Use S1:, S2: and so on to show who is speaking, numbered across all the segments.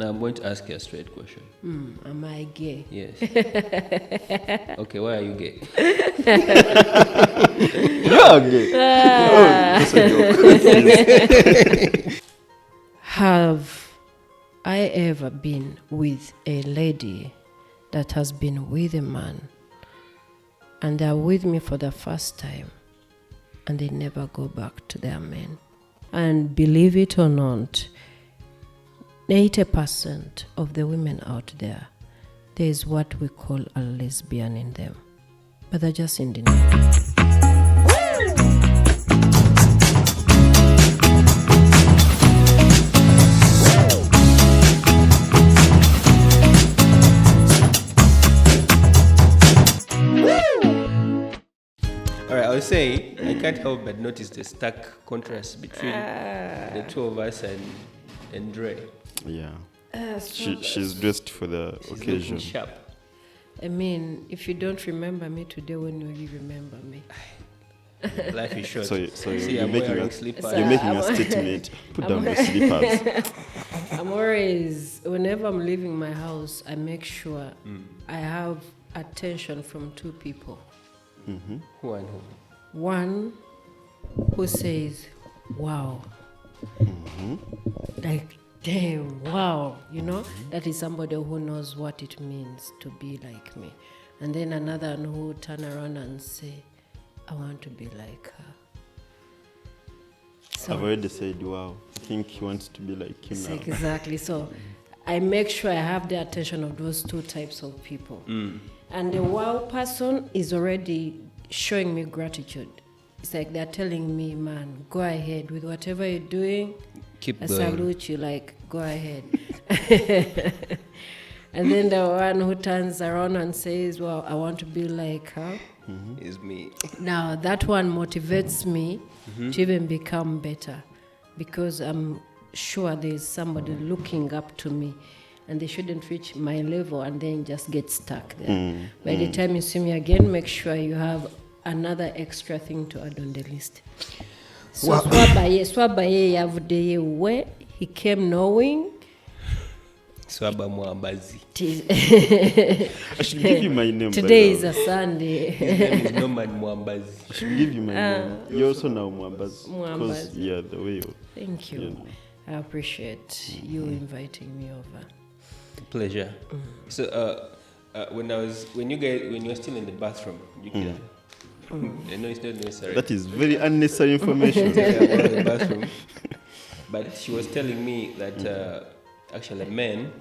S1: Now I'm going to ask you a straight question.
S2: Am I gay?
S1: Yes. Okay, why are you gay?
S3: You are gay. Oh, that's a joke.
S2: Have I ever been with a lady that has been with a man and they're with me for the first time and they never go back to their men? And believe it or not, 80% of the women out there is what we call a lesbian in them. But they're just in denial.
S1: Alright, I was saying, I can't help but notice the stark contrast between the two of us and Dre.
S3: Yeah. She's dressed for the occasion.
S1: Looking sharp.
S2: I mean, if you don't remember me today, when will you remember me?
S1: Life is short.
S3: So
S1: See,
S3: you're
S1: I'm
S3: making
S1: wearing
S3: a
S1: slippers.
S3: you're making a statement. Put down the slippers.
S2: I'm always, whenever I'm leaving my house, I make sure I have attention from two people.
S3: Mm-hmm.
S1: Who and who?
S2: One who says, wow.
S3: Mm-hmm.
S2: Like, damn, wow. You know, that is somebody who knows what it means to be like me. And then another one who turn around and say, I want to be like her. So,
S3: I've already said, wow. I think he wants to be like you now.
S2: exactly. So I make sure I have the attention of those two types of people. And the wow person is already showing me gratitude. It's like they're telling me, man, go ahead with whatever you're doing.
S1: Keep
S2: I
S1: going.
S2: salute you, like, go ahead. And then the one who turns around and says, well, I want to be like her.
S1: Is me.
S2: Now, that one motivates me to even become better, because I'm sure there's somebody looking up to me and they shouldn't reach my level and then just get stuck there. By the time you see me again, make sure you have another extra thing to add on the list. So, Swabaye Yavude we, he came knowing.
S1: Swaba Mwambazi.
S3: I should give you my name.
S2: Today is a Sunday.
S1: His name is Norman Mwambazi.
S3: I should give you my name. You also know Mwambazi.
S2: Mwambazi.
S3: Because, yeah, the way you...
S2: Thank you.
S3: know.
S2: I appreciate you inviting me over.
S1: Pleasure. So, when you were still in the bathroom, you could. I know it's not necessary.
S3: That is very unnecessary information.
S1: About the bathroom. But she was telling me that actually men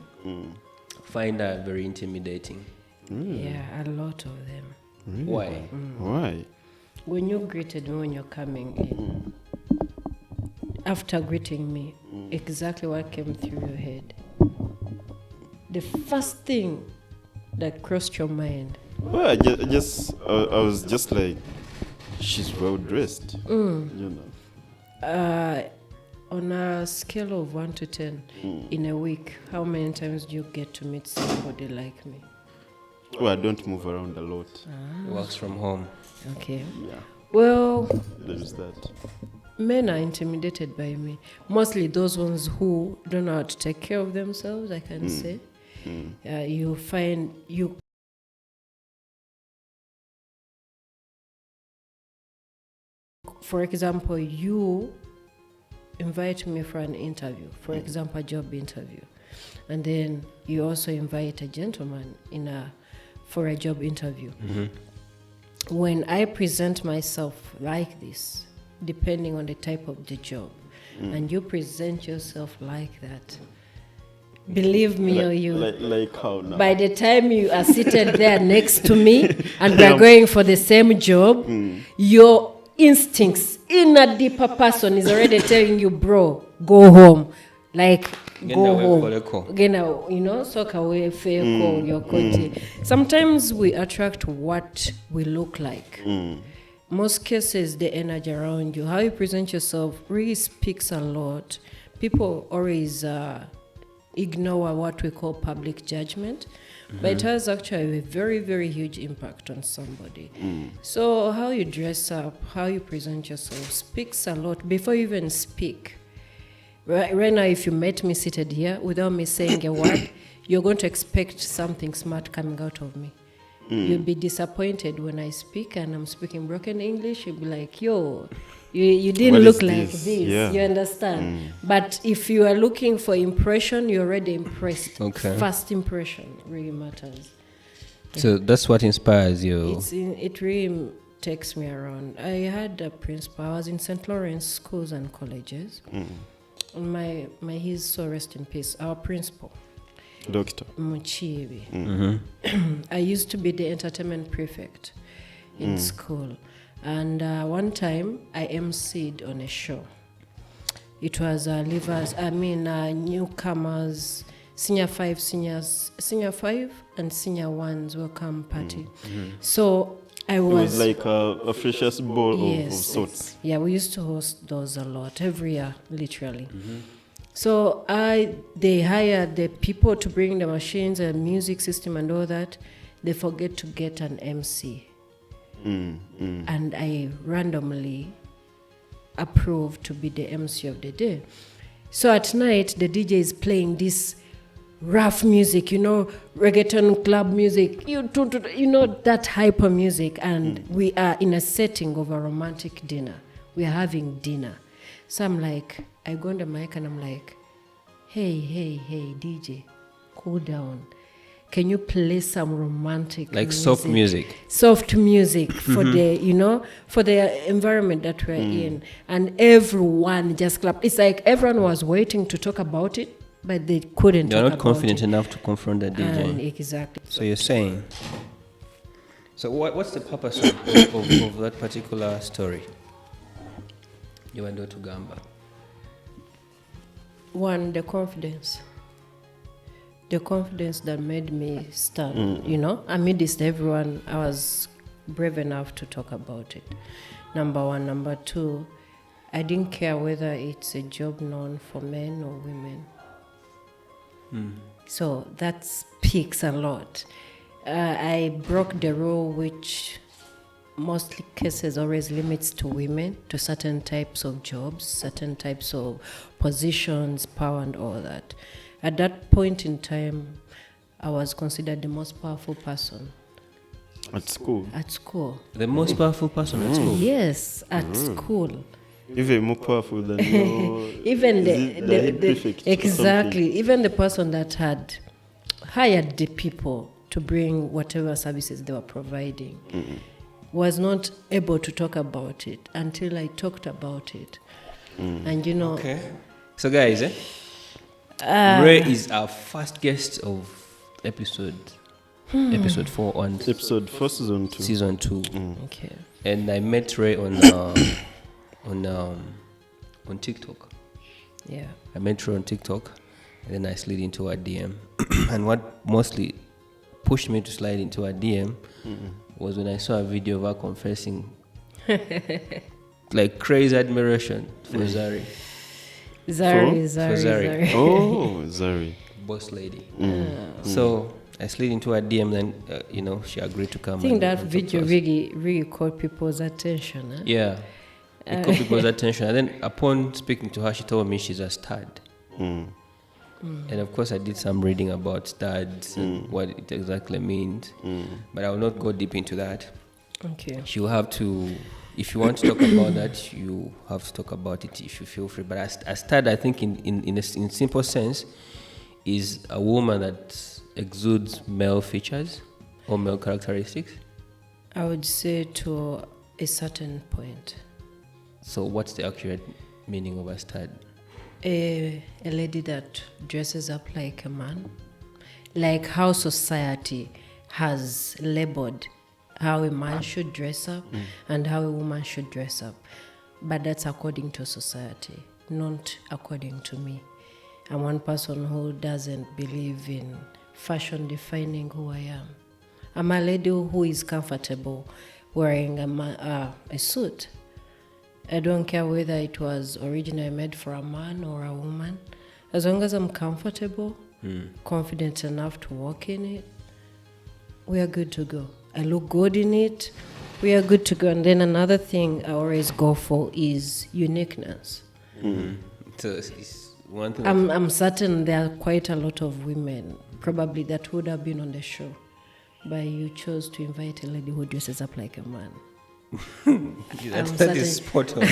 S1: find her very intimidating.
S2: Yeah, a lot of them.
S3: Really?
S1: Why?
S3: Why?
S2: When you greeted me when you're coming in, after greeting me, exactly what came through your head? The first thing that crossed your mind.
S3: Well, I was just like, she's well dressed. You know.
S2: On a scale of 1 to 10, in a week, how many times do you get to meet somebody like me?
S3: Well, I don't move around a lot.
S1: Works from home.
S2: Okay.
S3: Yeah,
S2: Well,
S3: there's that.
S2: men are intimidated by me. Mostly those ones who don't know how to take care of themselves, I can say. You find you... For example, you invite me for an interview, for example, a job interview. And then you also invite a gentleman for a job interview. When I present myself like this, depending on the type of the job, and you present yourself like that, believe me or you,
S3: like how now?
S2: by the time you are seated there next to me and we are going for the same job, your instincts, inner deeper person is already telling you, bro, go home. Like, go home. Again, sometimes we attract what we look like. Most cases, the energy around you, how you present yourself really speaks a lot. People always ignore what we call public judgment, but it has actually a very, very huge impact on somebody. So how you dress up, how you present yourself speaks a lot. Before you even speak, Right now, if you met me seated here without me saying a word, you're going to expect something smart coming out of me. You'll be disappointed when I speak and I'm speaking broken English. You'll be like, yo, you didn't
S3: What
S2: look
S3: is
S2: like
S3: this?
S2: this.
S3: Yeah.
S2: You understand? But if you are looking for impression, you're already impressed.
S1: Okay.
S2: First impression really matters.
S1: So that's what inspires you.
S2: It really takes me around. I had a principal. I was in St. Lawrence schools and colleges. And he's so rest in peace. Our principal,
S3: Doctor.
S2: Muchibi.
S1: Mm-hmm.
S2: I used to be the entertainment prefect in school. And one time I emceed on a show. It was newcomers, senior 5 and senior 1's welcome party. So it was
S3: like a freshers ball of
S2: yes,
S3: sorts.
S2: yeah, we used to host those a lot every year, literally. So they hired the people to bring the machines and music system and all that. They forget to get an MC. And I randomly approved to be the MC of the day. So at night, the DJ is playing this rough music, reggaeton club music, that hyper music. And we are in a setting of a romantic dinner. We are having dinner. So I'm like, I go on the mic and I'm like, hey, DJ, cool down. Can you play some romantic
S1: Like
S2: music?
S1: soft music.
S2: Soft music for for the environment that we're in. And everyone just clapped. It's like everyone was waiting to talk about it, but they couldn't
S1: You're
S2: talk
S1: not
S2: about
S1: confident
S2: it.
S1: enough to confront the DJ.
S2: And exactly.
S1: So you're saying. So what's the purpose of that particular story? You went to Gamba.
S2: One, the confidence. The confidence that made me stand, amidst everyone, I was brave enough to talk about it. Number one. Number two, I didn't care whether it's a job known for men or women. So that speaks a lot. I broke the rule, which mostly cases always limits to women, to certain types of jobs, certain types of positions, power and all that. At that point in time, I was considered the most powerful person.
S3: At school?
S2: At school.
S1: The most powerful person at school?
S2: Yes, at school.
S3: Even more powerful than your...
S2: Even
S3: the prefect or
S2: exactly. Even the person that had hired the people to bring whatever services they were providing was not able to talk about it until I talked about it. And
S1: Okay. So guys, Ray is our first guest of episode 4 on
S3: Episode 4, season 2.
S1: season 2.
S2: Okay.
S1: And I met Ray on TikTok.
S2: Yeah.
S1: I met Ray on TikTok, and then I slid into her DM. And what mostly pushed me to slide into her DM was when I saw a video of her confessing, like crazy admiration for Zari.
S2: Zari.
S3: Oh, Zari.
S1: Boss Lady. So I slid into her DM, then she agreed to come.
S2: I think
S1: and
S2: that
S1: talk to
S2: video
S1: us.
S2: really caught people's attention. Huh?
S1: Yeah, it caught people's attention. And then upon speaking to her, she told me she's a stud. And of course, I did some reading about studs and what it exactly means. But I will not go deep into that.
S2: Okay.
S1: She will have to, if you want to talk about that, you have to talk about it if you feel free. But a stud, I think, in simple sense, is a woman that exudes male features or male characteristics.
S2: I would say to a certain point.
S1: So what's the accurate meaning of a stud?
S2: A lady that dresses up like a man, like how society has labeled how a man should dress up and how a woman should dress up. But that's according to society, not according to me. I'm one person who doesn't believe in fashion defining who I am. I'm a lady who is comfortable wearing a suit. I don't care whether it was originally made for a man or a woman. As long as I'm comfortable, confident enough to walk in it, we are good to go. I look good in it, we are good to go. And then another thing I always go for is uniqueness.
S1: So one thing.
S2: I'm certain there are quite a lot of women probably that would have been on the show, but you chose to invite a lady who dresses up like a man.
S1: that is spot on.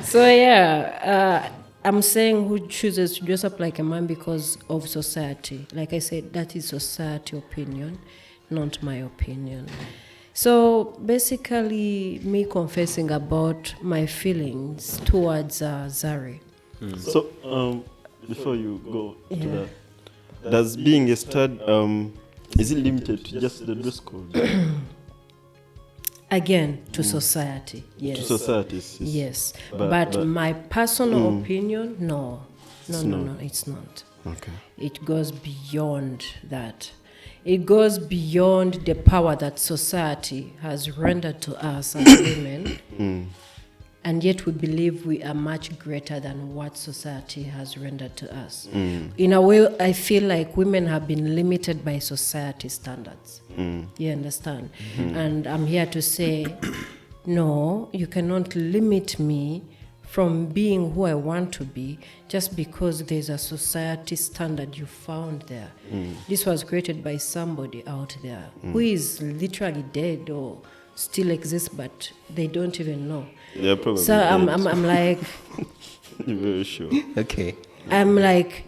S2: So yeah, I'm saying who chooses to dress up like a man because of society. Like I said, that is society opinion, not my opinion. So basically, me confessing about my feelings towards Zari.
S3: So, before you go to that, does being a stud, is it limited to just the dress code?
S2: Again, to society, yes.
S3: To society,
S2: yes. But my personal opinion, no, it's not.
S3: Okay.
S2: It goes beyond that. It goes beyond the power that society has rendered to us as women, and yet we believe we are much greater than what society has rendered to us. In a way, I feel like women have been limited by society standards. You understand? And I'm here to say, no, you cannot limit me from being who I want to be just because there's a society standard you found there. This was created by somebody out there who is literally dead or still exists, but they don't even know.
S3: Yeah, probably.
S2: So I'm like,
S3: you're very sure.
S1: Okay.
S2: I'm like,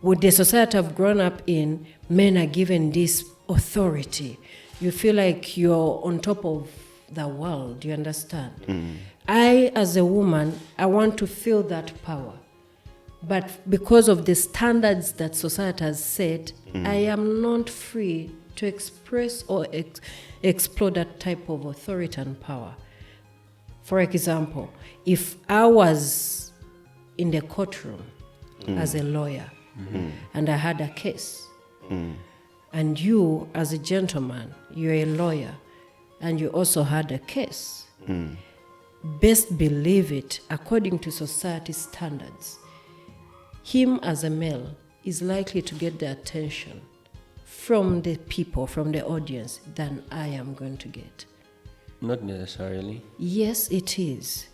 S2: with the society I've grown up in, men are given this authority. You feel like you're on top of the world. You understand? I, as a woman, I want to feel that power. But because of the standards that society has set, I am not free to express or explore that type of authority and power. For example, if I was in the courtroom as a lawyer and I had a case, and you, as a gentleman, you're a lawyer, and you also had a case, best believe it, according to society standards, him as a male is likely to get the attention from the people, from the audience, than I am going to get.
S1: Not necessarily.
S2: Yes, it is.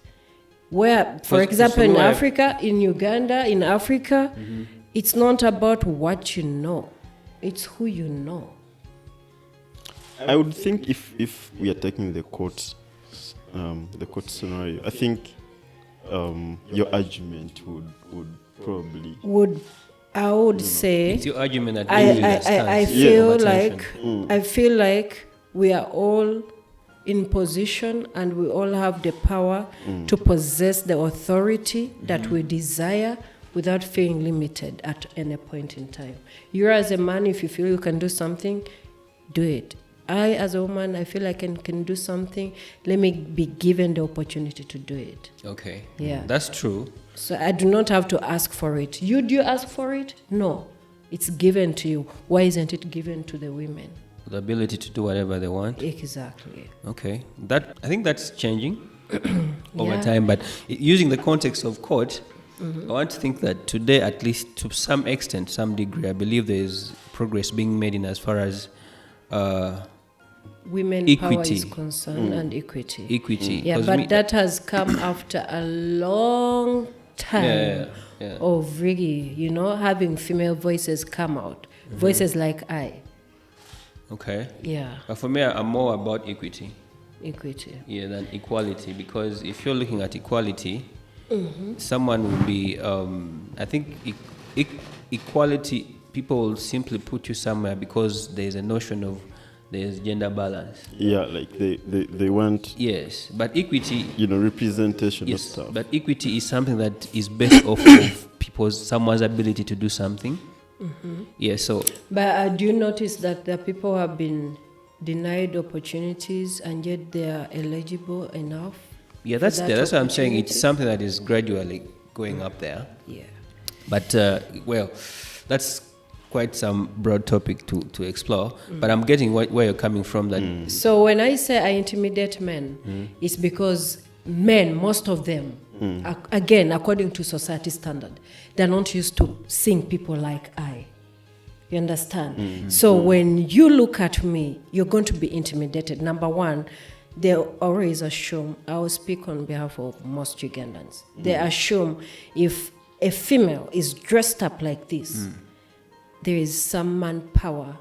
S2: Where, for example, in Africa, in Uganda, in Africa, it's not about what you know, it's who you know.
S3: I would think if we are taking the court scenario, I think your argument would probably
S2: I would say
S1: it's your argument that
S2: I feel like we are all in position and we all have the power to possess the authority that we desire without feeling limited at any point in time. You as a man, if you feel you can do something, do it. I, as a woman, I feel I can do something. Let me be given the opportunity to do it.
S1: Okay.
S2: Yeah.
S1: That's true.
S2: So I do not have to ask for it. Do you ask for it? No. It's given to you. Why isn't it given to the women?
S1: The ability to do whatever they want.
S2: Exactly.
S1: Okay. I think that's changing over time. But using the context of court, I want to think that today, at least to some extent, some degree, I believe there is progress being made in as far as
S2: women
S1: equity.
S2: Power is concerned and equity.
S1: Equity.
S2: Yeah, but that has come after a long time of really, having female voices come out. Voices like I.
S1: Okay.
S2: Yeah.
S1: But for me, I'm more about equity.
S2: Equity.
S1: Yeah, than equality. Because if you're looking at equality, someone will be, I think equality, people will simply put you somewhere because there's a notion of there's gender balance.
S3: Yeah, like they want.
S1: Yes, but equity.
S3: Representation of
S1: yes,
S3: stuff.
S1: but equity is something that is based off of someone's ability to do something. Yeah, so.
S2: But do you notice that the people have been denied opportunities and yet they are eligible enough?
S1: Yeah, that's what I'm saying. It's something that is gradually going up there.
S2: Yeah.
S1: But, that's quite some broad topic to explore. But I'm getting where you're coming from. That
S2: So when I say I intimidate men, it's because men, most of them, again, according to society standard, they're not used to seeing people like I. You understand? So when you look at me, you're going to be intimidated. Number one, they always assume, I will speak on behalf of most Ugandans, they assume if a female is dressed up like this, there is some manpower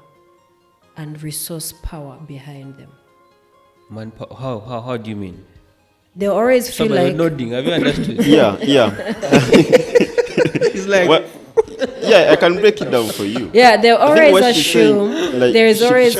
S2: and resource power behind them.
S1: How do you mean?
S2: They always feel like...
S1: nodding. Have you understood?
S3: Yeah.
S1: It's like...
S3: Well, yeah, I can break it down for you.
S2: Yeah, they
S3: I think
S2: always
S3: what she's
S2: assume
S3: saying, like,
S2: there is always...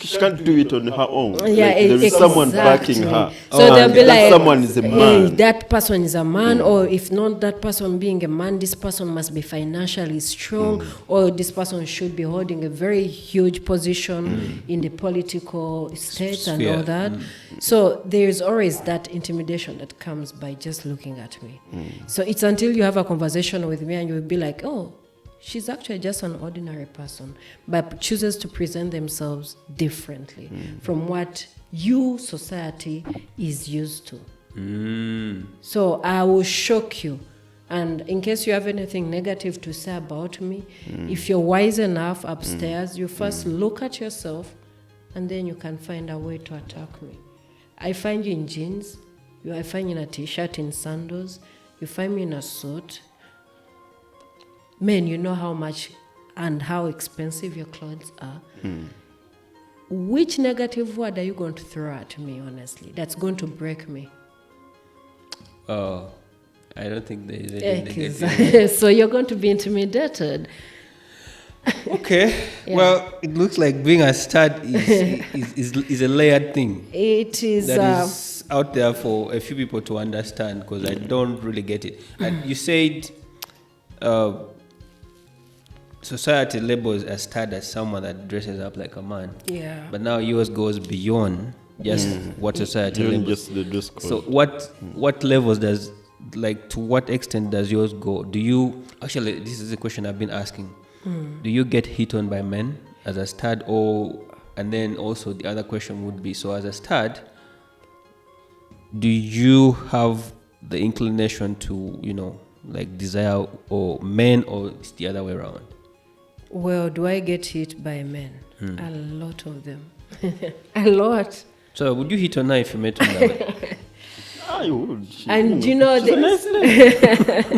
S3: She can't do it on her own.
S2: Yeah,
S3: like, there is someone backing
S2: exactly.
S3: her.
S2: So they'll be
S3: that
S2: like,
S3: someone is a
S2: hey,
S3: man.
S2: that person is a man, or if not that person being a man, this person must be financially strong, or this person should be holding a very huge position in the political state and all that. So there's always that intimidation that comes by just looking at me. So it's until you have a conversation with me and you'll be like, oh, she's actually just an ordinary person, but chooses to present themselves differently from what you, society, is used to. So I will shock you. And in case you have anything negative to say about me, if you're wise enough upstairs, you first look at yourself, and then you can find a way to attack me. I find you in jeans, I find you in a t-shirt, in sandals, you find me in a suit. Men, you know how much and how expensive your clothes are. Which negative word are you going to throw at me, honestly, that's going to break me?
S1: Oh, I don't think there is any negative.
S2: So you're going to be intimidated.
S1: Okay.
S2: Yeah.
S1: Well, it looks like being a stud is a layered thing.
S2: It is...
S1: That is out there for a few people to understand, because I don't really get it. And you said... society labels a stud as someone that dresses up like a man.
S2: Yeah.
S1: But now yours goes beyond just what society labels.
S3: Just the dress code.
S1: So what levels does, like, to what extent does yours go? Do you, actually, this is a question I've been asking. Do you get hit on by men as a stud? And then also the other question would be, so as a stud, do you have the inclination to, like, desire or men, or it's the other way around?
S2: Well, do I get hit by men? A lot of them. A lot.
S1: So would you hit on her if you met her that way?
S3: I would.
S2: And
S3: she's a nice lady.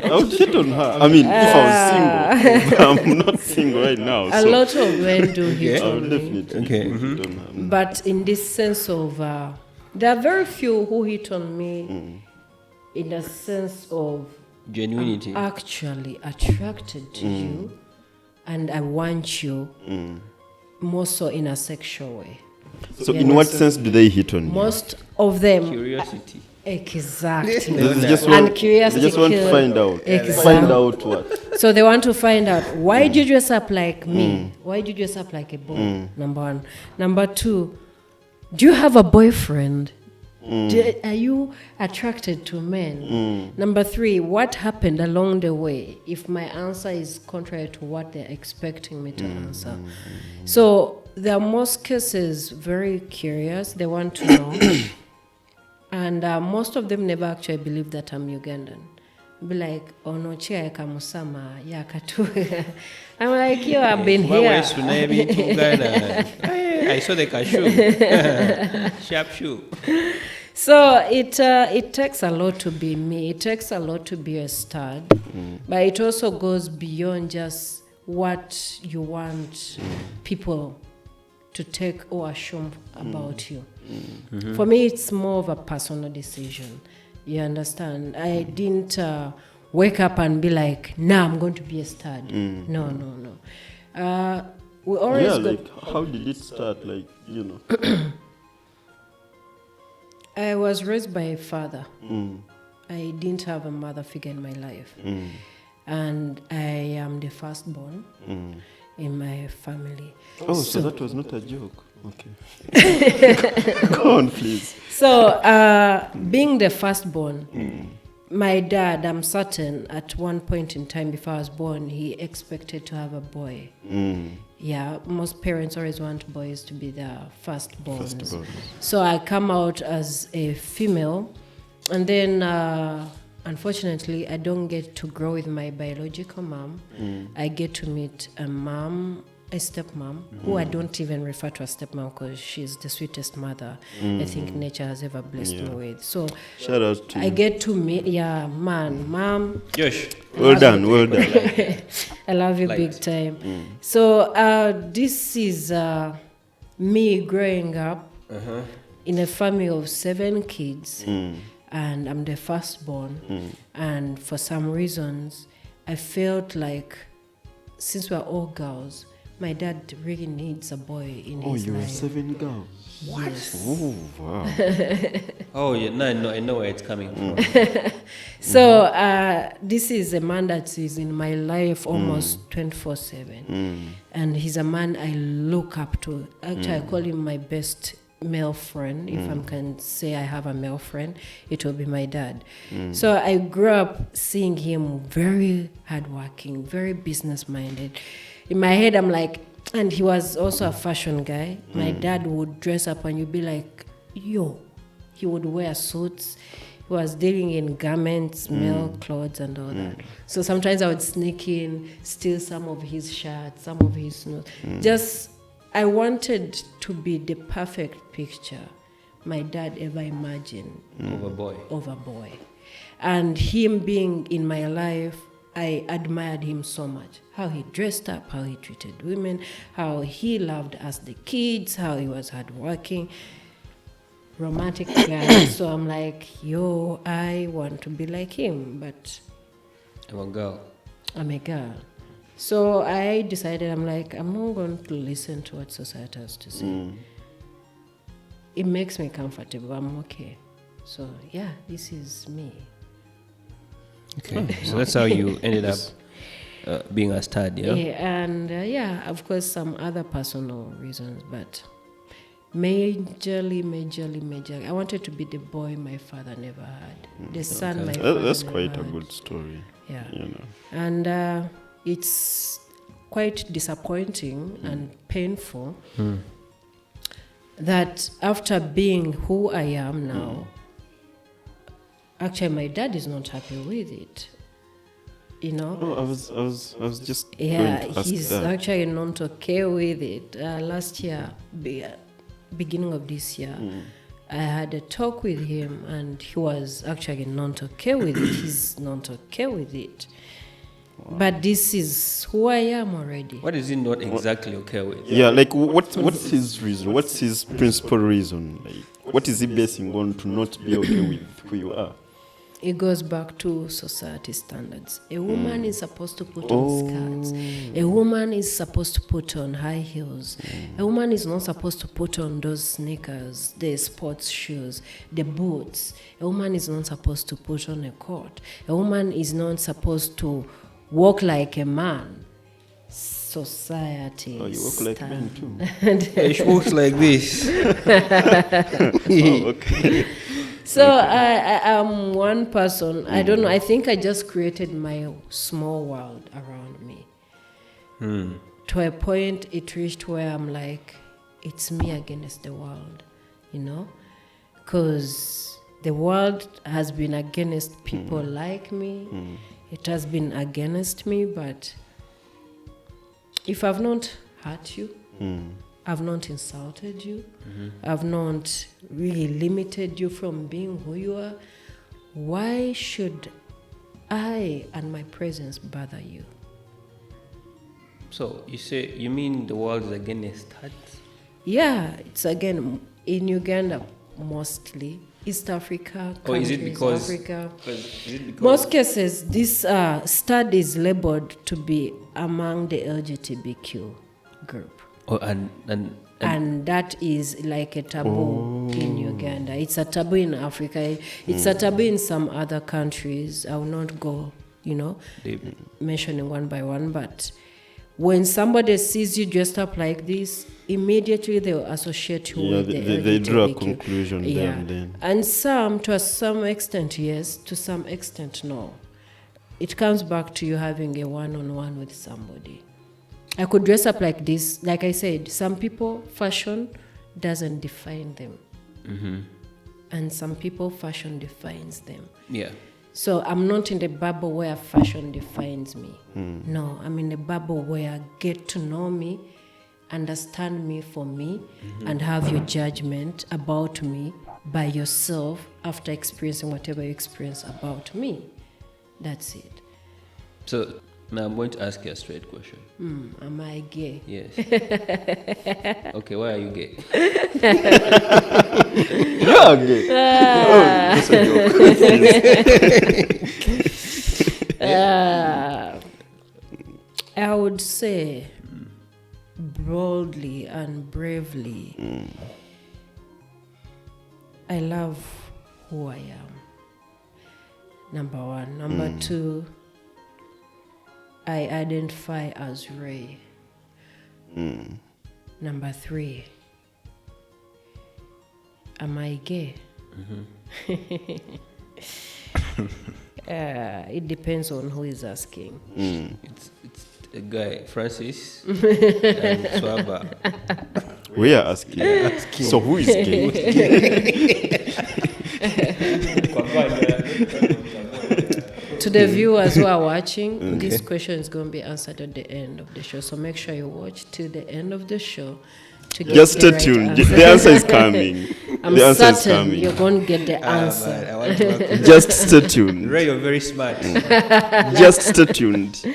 S3: I would hit on her. I mean, if I was single. But I'm not single right now.
S2: A lot of men do hit
S3: I would
S2: on me.
S3: definitely hit on her.
S2: But in this sense of... there are very few who hit on me in a sense of...
S1: Genuinity.
S2: I'm actually attracted to you, and I want you more so in a sexual way.
S3: So in what sense do they hit on you?
S2: Most of them...
S1: Curiosity.
S2: Exactly.
S3: They just
S2: And
S3: want,
S2: curiosity
S3: they just want to
S2: kill.
S3: find out.
S2: Exactly.
S3: Find out what?
S2: So they want to find out, why did you dress up like me? Why did you dress up like a boy? Number one. Number two, do you have a boyfriend? Are you attracted to men? Number three, what happened along the way if my answer is contrary to what they're expecting me to answer? So there are most cases very curious. They want to know. And most of them never actually believe that I'm Ugandan. Be like, oh no, chia kamusama yakatu. I'm like, yo, I've been here.
S1: I saw the cashew. Sharp shoe.
S2: So it takes a lot to be me. It takes a lot to be a stud. But it also goes beyond just what you want people to take or assume about you. For me, it's more of a personal decision. You understand? I didn't wake up and be like, nah, I'm going to be a stud. No. We always
S3: how did it start? Like,
S2: I was raised by a father. I didn't have a mother figure in my life. And I am the firstborn in my family.
S3: Oh, so that was not a joke. Okay. Go on, please.
S2: So, being the firstborn, my dad, I'm certain, at one point in time before I was born, he expected to have a boy. Yeah, most parents always want boys to be their firstborns. So I come out as a female, and then unfortunately I don't get to grow with my biological mom. I get to meet a mom a stepmom, who I don't even refer to as stepmom because she's the sweetest mother I think nature has ever blessed me with. So
S3: shout out to
S2: I
S3: you.
S2: get to meet, mom.
S1: Josh.
S3: Well done.
S2: I love you big time. So this is me growing up in a family of 7 kids, and I'm the firstborn. And for some reasons, I felt like since we're all girls, my dad really needs a boy in his life.
S3: Oh, you have 7 girls.
S2: What?
S3: Oh, wow.
S1: Oh, yeah. No, I know where it's coming from.
S2: So this is a man that is in my life almost 24/7, and he's a man I look up to. Actually, I call him my best male friend. If I can say I have a male friend, it will be my dad. So I grew up seeing him very hardworking, very business-minded. In my head, I'm like, and he was also a fashion guy. My dad would dress up and you'd be like, yo. He would wear suits. He was dealing in garments, male clothes and all that. So sometimes I would sneak in, steal some of his shirts, some of his notes. Just, I wanted to be the perfect picture my dad ever imagined
S1: Of a boy.
S2: And him being in my life, I admired him so much. How he dressed up, how he treated women, how he loved us, the kids, how he was hardworking, romantic guy. So I'm like, yo, I want to be like him, but
S1: I'm a girl.
S2: I'm a girl. So I decided, I'm like, I'm not going to listen to what society has to say. It makes me comfortable. I'm okay. So yeah, this is me.
S1: Okay. So that's how you ended up being a stud, yeah?
S2: And of course, some other personal reasons, but majorly, I wanted to be the boy my father never had, the son my father
S3: That's
S2: never
S3: quite
S2: had.
S3: a good story.
S2: Yeah.
S3: You know.
S2: And it's quite disappointing and painful that after being who I am now, actually my dad is not happy with it. You know?
S3: Oh, I was just
S2: Yeah,
S3: going to ask
S2: he's
S3: that.
S2: actually not okay with it. Last year, beginning of this year, I had a talk with him and he was actually not okay with it. He's not okay with it. Wow. But this is who I am already.
S1: What is he not exactly okay with?
S3: Yeah, like what's his reason? What's his principal reason? Like, what is he basing on to not be okay with who you are?
S2: It goes back to society standards. A woman is supposed to put on skirts. A woman is supposed to put on high heels. A woman is not supposed to put on those sneakers, the sports shoes, the boots. A woman is not supposed to put on a coat. A woman is not supposed to walk like a man. Society.
S3: Oh, you walk like men too.
S1: She walks like this.
S3: Oh, okay.
S2: So I am one person. I don't know. I think I just created my small world around me. To a point, it reached where I'm like, it's me against the world, you know? Because the world has been against people like me. It has been against me, but if I've not hurt you, I've not insulted you, I've not really limited you from being who you are, why should I and my presence bother you?
S1: So you mean the world is against that?
S2: Yeah, it's again in Uganda mostly, East Africa,
S1: Or is it because
S2: Africa.
S1: Is it because
S2: Most cases, this study is labeled to be among the LGBTQ group.
S1: Oh,
S2: And that is like a taboo in Uganda. It's a taboo in Africa. It's a taboo in some other countries. I will not go, mentioning one by one. But when somebody sees you dressed up like this, immediately they will associate you with the LGBTQ.
S3: They draw a conclusion there and then.
S2: And to some extent, yes. To some extent, no. It comes back to you having a one-on-one with somebody. I could dress up like this. Like I said, some people, fashion doesn't define them. And some people, fashion defines them.
S1: Yeah.
S2: So I'm not in the bubble where fashion defines me. No, I'm in a bubble where get to know me, understand me for me, and have your judgment about me by yourself after experiencing whatever you experience about me. That's it.
S1: So now I'm going to ask you a straight question.
S2: Am I gay?
S1: Yes. Okay, why are you gay?
S3: Yeah, okay. That's a joke.
S2: I would say boldly and bravely, I love who I am. Number one. Number two, I identify as Ray. Number three, am I gay? It depends on who is asking.
S1: It's a guy, Francis and Swaba.
S3: We are asking. So who is gay?
S2: To the viewers who are watching, this question is going to be answered at the end of the show. So make sure you watch till the end of the show to get
S3: Just
S2: the
S3: stay
S2: right
S3: tuned.
S2: answer.
S3: The answer is coming.
S2: I'm
S3: The answer is
S2: certain
S3: coming.
S2: you're going to get the
S1: Man,
S2: answer.
S1: I want to work with
S3: Just stay tuned.
S1: Ray, you're very smart.
S3: Just stay tuned.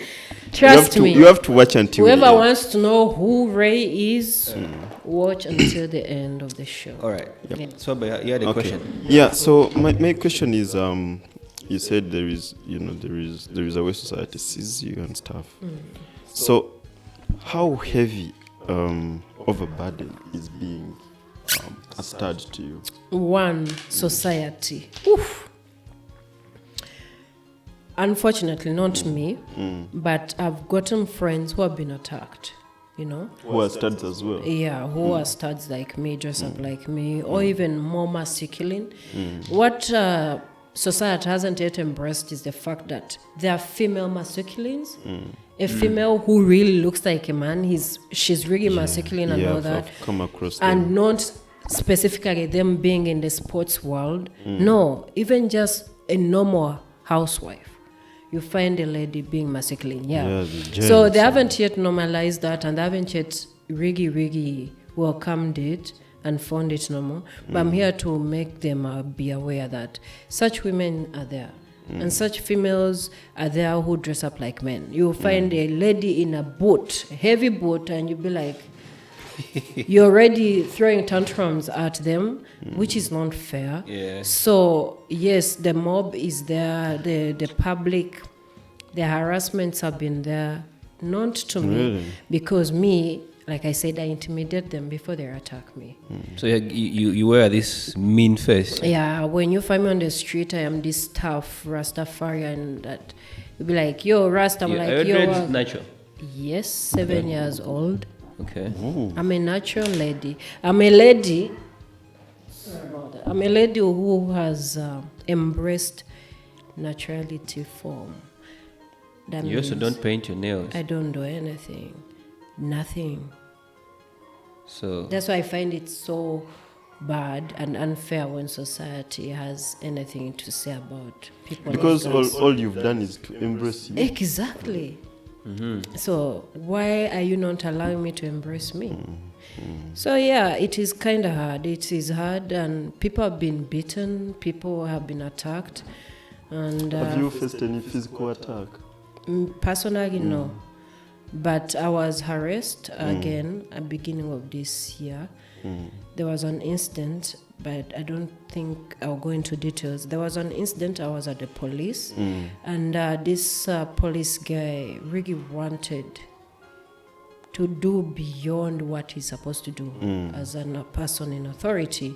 S2: Trust me.
S3: You have to watch until
S2: Whoever
S3: the end.
S2: wants to know who Ray is, watch until the end of the show.
S1: All right.
S2: Yeah.
S1: Swaba, you had a
S3: Okay.
S1: question.
S3: Yeah. So my question is, you said there is a way society sees you and stuff. So how heavy of a burden is being attached to you?
S2: One, society. Oof. Unfortunately, not me, but I've gotten friends who have been attacked, you know?
S3: Who are studs as well?
S2: Yeah, who are studs like me, dress up like me, or even more masculine. What society hasn't yet embraced is the fact that there are female masculines. A female who really looks like a man, she's really masculine and all that.
S3: I've come across
S2: And
S3: them.
S2: not specifically them being in the sports world. No, even just a normal housewife. You find a lady being masculine,
S3: the
S2: So
S3: gents,
S2: they haven't yet normalized that, and they haven't yet really welcomed it and found it normal. But I'm here to make them be aware that such women are there. And such females are there who dress up like men. You'll find a lady in a boot, a heavy boot, and you'll be like, you're already throwing tantrums at them, which is not fair.
S1: Yeah.
S2: So, yes, the mob is there, the public, the harassments have been there, not to
S3: Really?
S2: me, because me, like I said, I intimidate them before they attack me.
S1: So you wear this mean face.
S2: Yeah, when you find me on the street, I am this tough Rastafarian that you'll be like, yo, Rasta, I'm
S1: Are
S2: like,
S1: your
S2: yo.
S1: dreads natural?
S2: Yes, 7 years old.
S1: Okay.
S2: I'm a natural lady. I'm a lady. Sorry about that. I'm a lady who has embraced naturality form. That
S1: You also
S2: means
S1: don't paint your nails.
S2: I don't do anything. Nothing.
S1: So
S2: That's why I find it so bad and unfair when society has anything to say about people.
S3: Because
S2: like us.
S3: all you've done is to embrace you.
S2: Exactly. So why are you not allowing me to embrace me? So yeah, it is kind of hard. It is hard, and people have been beaten. People have been attacked, and
S3: Have you faced any physical attack?
S2: personally, no. But I was harassed again at the beginning of this year. There was an incident, but I don't think I'll go into details. There was an incident, I was at the police, and this police guy really wanted to do beyond what he's supposed to do as a person in authority.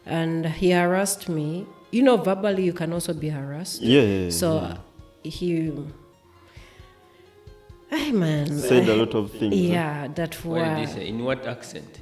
S2: And he harassed me. You know, verbally you can also be harassed.
S3: Yeah.
S2: So he... Hey man.
S3: Said a lot of things.
S2: Yeah, that
S1: what did he
S2: was...
S1: say? In what accent?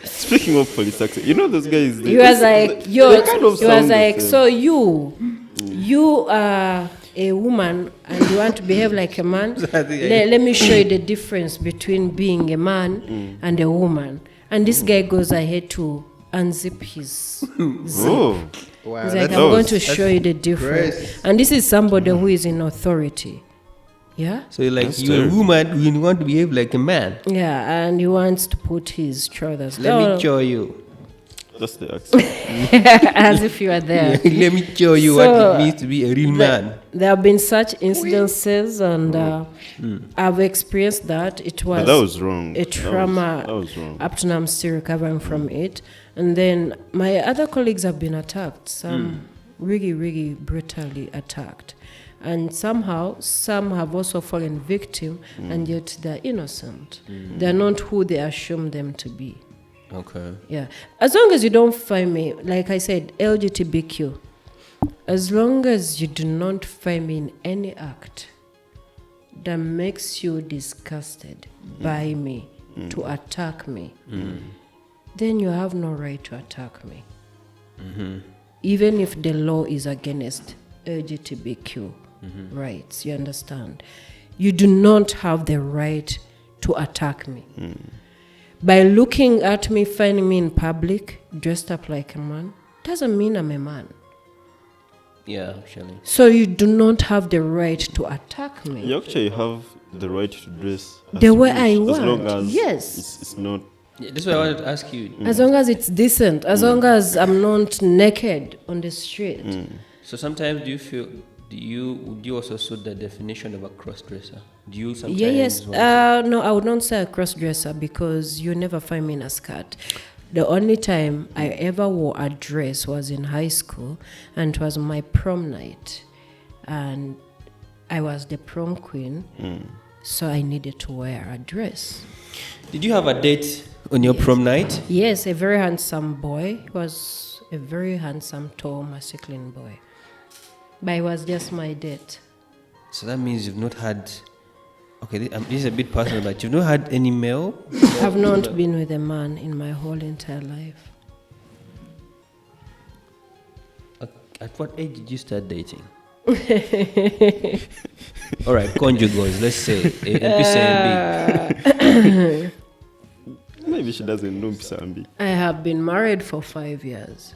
S3: Speaking of police accent, you know those guys.
S2: He was like, yo,
S3: they kind of
S2: he was
S3: sound the
S2: like,
S3: same.
S2: so you are a woman and you want to behave like a man. Let me show you the difference between being a man and a woman. And this guy goes ahead to unzip his zip.
S3: Oh,
S1: Wow,
S2: He's like, I'm
S3: that
S2: going
S3: was-
S2: to show you the difference.
S1: Christ.
S2: And this is somebody who is in authority. Yeah?
S1: So you're like,
S3: That's
S1: you're a
S3: terrible.
S1: woman, you want to behave like a man.
S2: Yeah, and he wants to put his trousers
S1: Let
S2: down
S1: me show you.
S3: that's the accent.
S2: as if you are there.
S1: Let me show you
S2: So,
S1: what it means to be a real man.
S2: There have been such incidences, and I've experienced that. It
S3: But
S2: was
S3: that was wrong.
S2: a trauma.
S3: That was wrong.
S2: Up to now, I'm still recovering from it. And then my other colleagues have been attacked. Some really, really brutally attacked. And somehow, some have also fallen victim, and yet they're innocent. They're not who they assume them to be.
S1: Okay.
S2: Yeah. As long as you don't find me, like I said, LGBTQ, as long as you do not find me in any act that makes you disgusted by me to attack me, then you have no right to attack me. Even if the law is against LGBTQ rights, you understand? You do not have the right to attack me. By looking at me, finding me in public, dressed up like a man, doesn't mean I'm a man.
S1: Yeah, actually.
S2: So you do not have the right to attack me.
S3: You actually have the right to dress as
S2: The
S3: you
S2: way
S3: wish,
S2: I
S3: as
S2: want.
S3: long as
S2: Yes.
S3: it's not.
S1: Yeah, that's what I wanted to ask you.
S2: As long as it's decent, as long as I'm not naked on the street.
S1: So sometimes do you also suit the definition of a cross-dresser? Do you sometimes
S2: Yes.
S1: want to-
S2: No, I would not say a cross-dresser because you never find me in a skirt. The only time I ever wore a dress was in high school, and it was my prom night. And I was the prom queen, so I needed to wear a dress.
S1: Did you have a date on your prom night?
S2: Yes, a very handsome boy. He was a very handsome, tall, masculine boy. But it was just my date.
S1: So that means you've not had. Okay, this is a bit personal, but you've not had any male.
S2: I've not been with a man in my whole entire life.
S1: At what age did you start dating? All right, conjugals. Let's say MPCMB.
S3: Maybe she doesn't know Pisambi.
S2: I have been married for 5 years.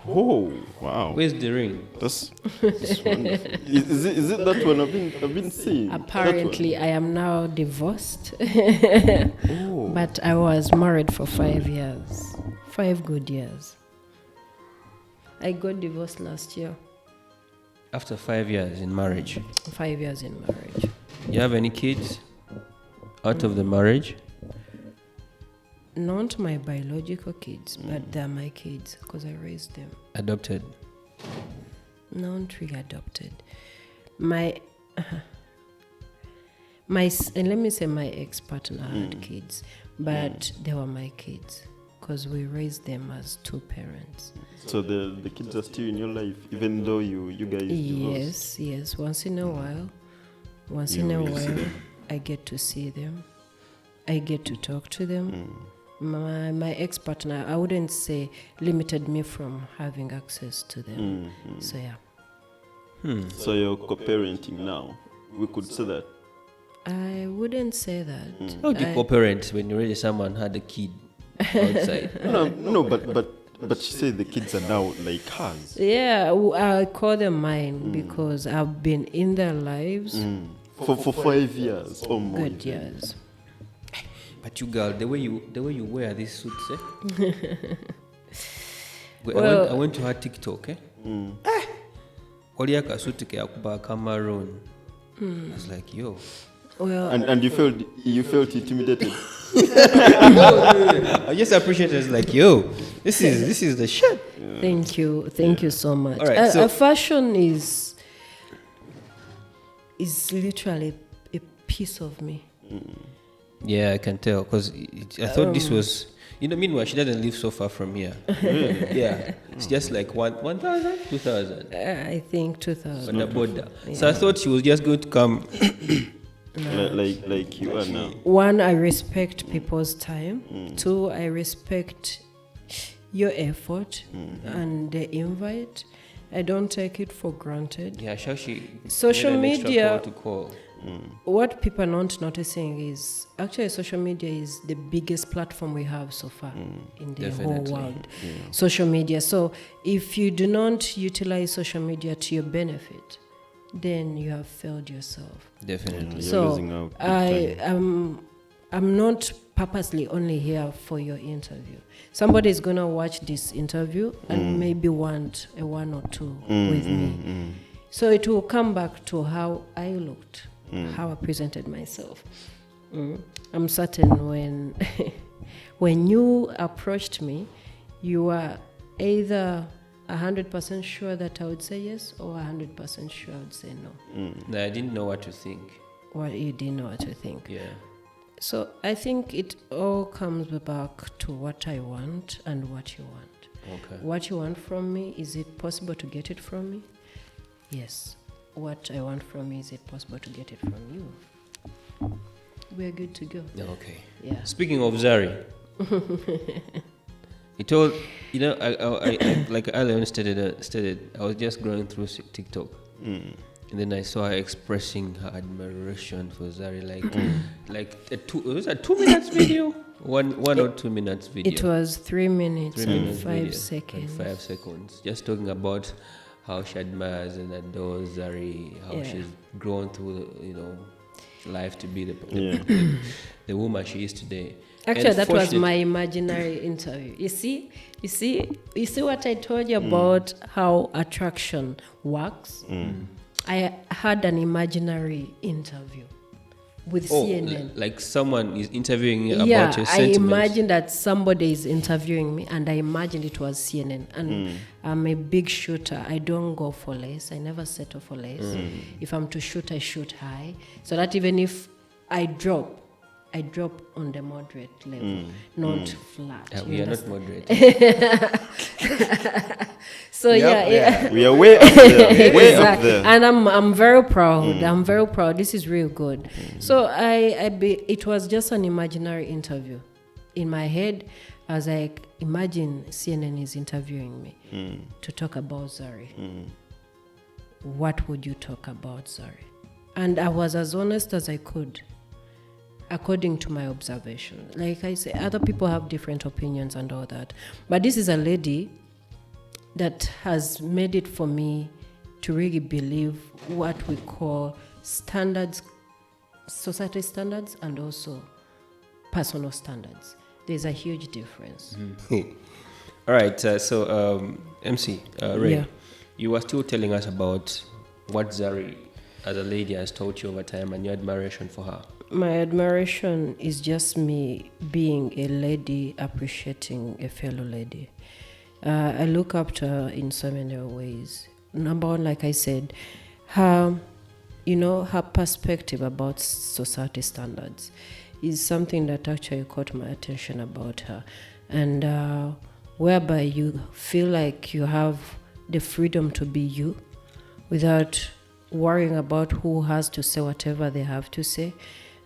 S3: Oh, wow.
S1: Where's the ring?
S3: That's wonderful. Is it that one I've been seeing?
S2: Apparently, I am now divorced.
S3: Oh.
S2: But I was married for 5 years. 5 good years. I got divorced last year.
S1: After 5 years in marriage,
S2: 5 years in marriage.
S1: you have any kids out of the marriage?
S2: Not my biological kids, but they're my kids because I raised them.
S1: Adopted.
S2: Not really adopted. My let me say my ex-partner had kids, but they were my kids because we raised them as two parents.
S3: So the kids are still in your life, even though you guys divorced?
S2: Yes. Once in a while, I get to see them. I get to talk to them. My ex-partner, I wouldn't say limited me from having access to them. So yeah.
S3: So you're co-parenting now. We could say that.
S2: I wouldn't say that.
S1: How do you co-parent when already someone had a kid outside?
S3: No, but she said the kids are now like hers.
S2: Yeah, I call them mine because I've been in their lives
S3: For 5 years or more.
S2: good years.
S1: But you girl, the way you wear these suits, I went to her TikTok, Oli akasuti ke akuba Cameroon. I was like, yo.
S2: Well,
S3: And you felt intimidated.
S1: I just appreciate it. It's like, yo, this is the shit.
S2: thank you so much.
S1: All right, so-
S2: fashion is literally a piece of me.
S1: Yeah, I can tell because I thought this was. Meanwhile, she doesn't live so far from here. Yeah, it's just like 1,000, 2,000
S2: I think 2000.
S1: on the border. So I thought she was just going to come.
S3: like you are now.
S2: One, I respect people's time. 2, I respect your effort and the invite. I don't take it for granted.
S1: Yeah, shall she?
S2: Social
S1: made an extra
S2: media-
S1: call to call.
S2: what people are not noticing is actually social media is the biggest platform we have so far in the whole world. Social media. So if you do not utilize social media to your benefit, then you have failed yourself.
S1: Definitely.
S3: You're losing out.
S2: I'm not purposely only here for your interview. Somebody is gonna watch this interview and maybe want a 1 or 2 with me. So it will come back to how I looked, how I presented myself. I'm certain when when you approached me, you were either 100% sure that I would say yes or 100% sure I would say no.
S1: No, I didn't know what to think.
S2: Well, you didn't know what to think.
S1: Yeah.
S2: So I think it all comes back to what I want and what you want.
S1: Okay.
S2: What you want from me, is it possible to get it from me? Yes. What I want from me, is it possible to get it from you? We're good to go.
S1: Okay.
S2: Yeah.
S1: Speaking of Zari, he told, I like earlier stated, I was just going through TikTok. And then I saw her expressing her admiration for Zari, like it was a 2 minutes video, one or 2 minutes video.
S2: It was 3 minutes,
S1: 3
S2: and
S1: minutes
S2: 5
S1: video,
S2: seconds.
S1: and 5 seconds, just talking about how she admires and adores Zari, how she's grown through, life to be the woman she is today.
S2: Actually, that was my imaginary interview. You see what I told you about how attraction works? I had an imaginary interview with CNN.
S1: Like someone is interviewing you about your sentiments.
S2: I imagined that somebody is interviewing me, and I imagined it was CNN. And I'm a big shooter. I don't go for less. I never settle for less. If I'm to shoot, I shoot high, so that even if I drop on the moderate level, not flat.
S1: We are not moderate.
S2: So
S3: we are way up there. Way up there.
S2: And I'm very proud. I'm very proud. This is real good. So it was just an imaginary interview in my head, as I imagine CNN is interviewing me to talk about Zari. What would you talk about, Zari? And I was as honest as I could, according to my observation. Like I say, other people have different opinions and all that. But this is a lady that has made it for me to really believe what we call standards, society standards, and also personal standards. There's a huge difference.
S1: All right, so MC, Ray, you were still telling us about what Zari as a lady has taught you over time and your admiration for her.
S2: My admiration is just me being a lady, appreciating a fellow lady. I look up to her in so many ways. Number one, like I said, her perspective about society standards is something that actually caught my attention about her. And whereby you feel like you have the freedom to be you without worrying about who has to say whatever they have to say,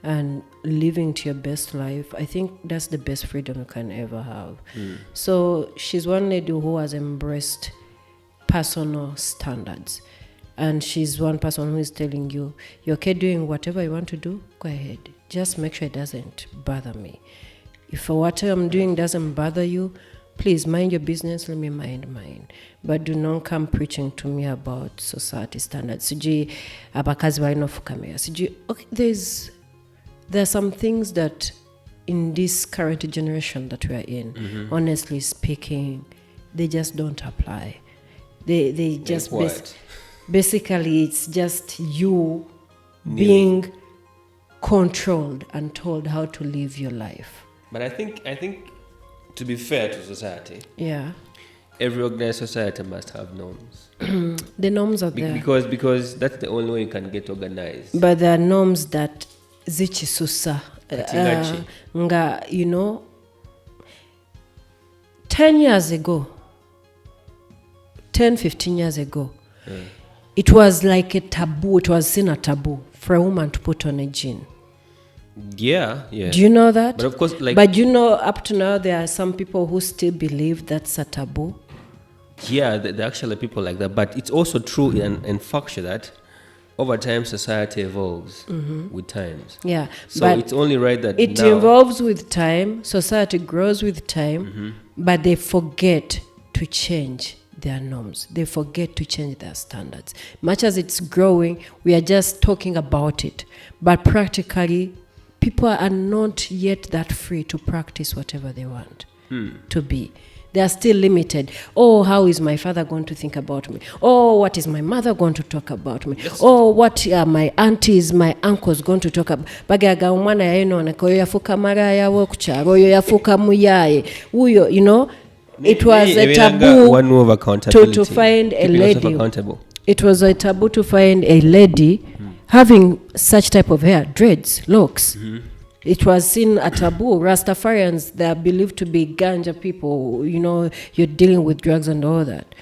S2: and living to your best life. I think that's the best freedom you can ever have. So she's one lady who has embraced personal standards. And she's one person who is telling you, you're okay doing whatever you want to do, go ahead. Just make sure it doesn't bother me. If what I'm doing doesn't bother you, please mind your business, let me mind mine. But do not come preaching to me about society standards. Okay, there are some things that in this current generation that we are in, honestly speaking, they just don't apply. They just basically it's just you being controlled and told how to live your life.
S1: But I think to be fair to society,
S2: every
S1: organized society must have norms.
S2: The norms are there
S1: because that's the only way you can get organized.
S2: But there are norms that zichisusa nga 10 years ago, 10-15 years ago, it was like a taboo. It was seen a taboo for a woman to put on a jean.
S1: Yeah.
S2: Do you know that?
S1: But of course,
S2: but up to now, there are some people who still believe that's a taboo.
S1: Yeah, there are actually people like that. But it's also true and factual that over time, society evolves with times.
S2: Yeah.
S1: So
S2: but
S1: it's only right that
S2: it
S1: now,
S2: evolves with time, society grows with time, but they forget to change their norms. They forget to change their standards. Much as it's growing, we are just talking about it. But practically, people are not yet that free to practice whatever they want to be. They are still limited. Oh, how is my father going to think about me? Oh, what is my mother going to talk about me? Oh, what are my aunties, my uncles going to talk about? Bagaga umwana yayenoneka oyo yafuka maraya wo kucharo oyo yafuka muyaye. Uyo, you know, it was a taboo to find a lady. It was a taboo to find a lady having such type of hair, dreads, locks. It was seen a taboo. Rastafarians, they are believed to be ganja people. You know, you're dealing with drugs and all that.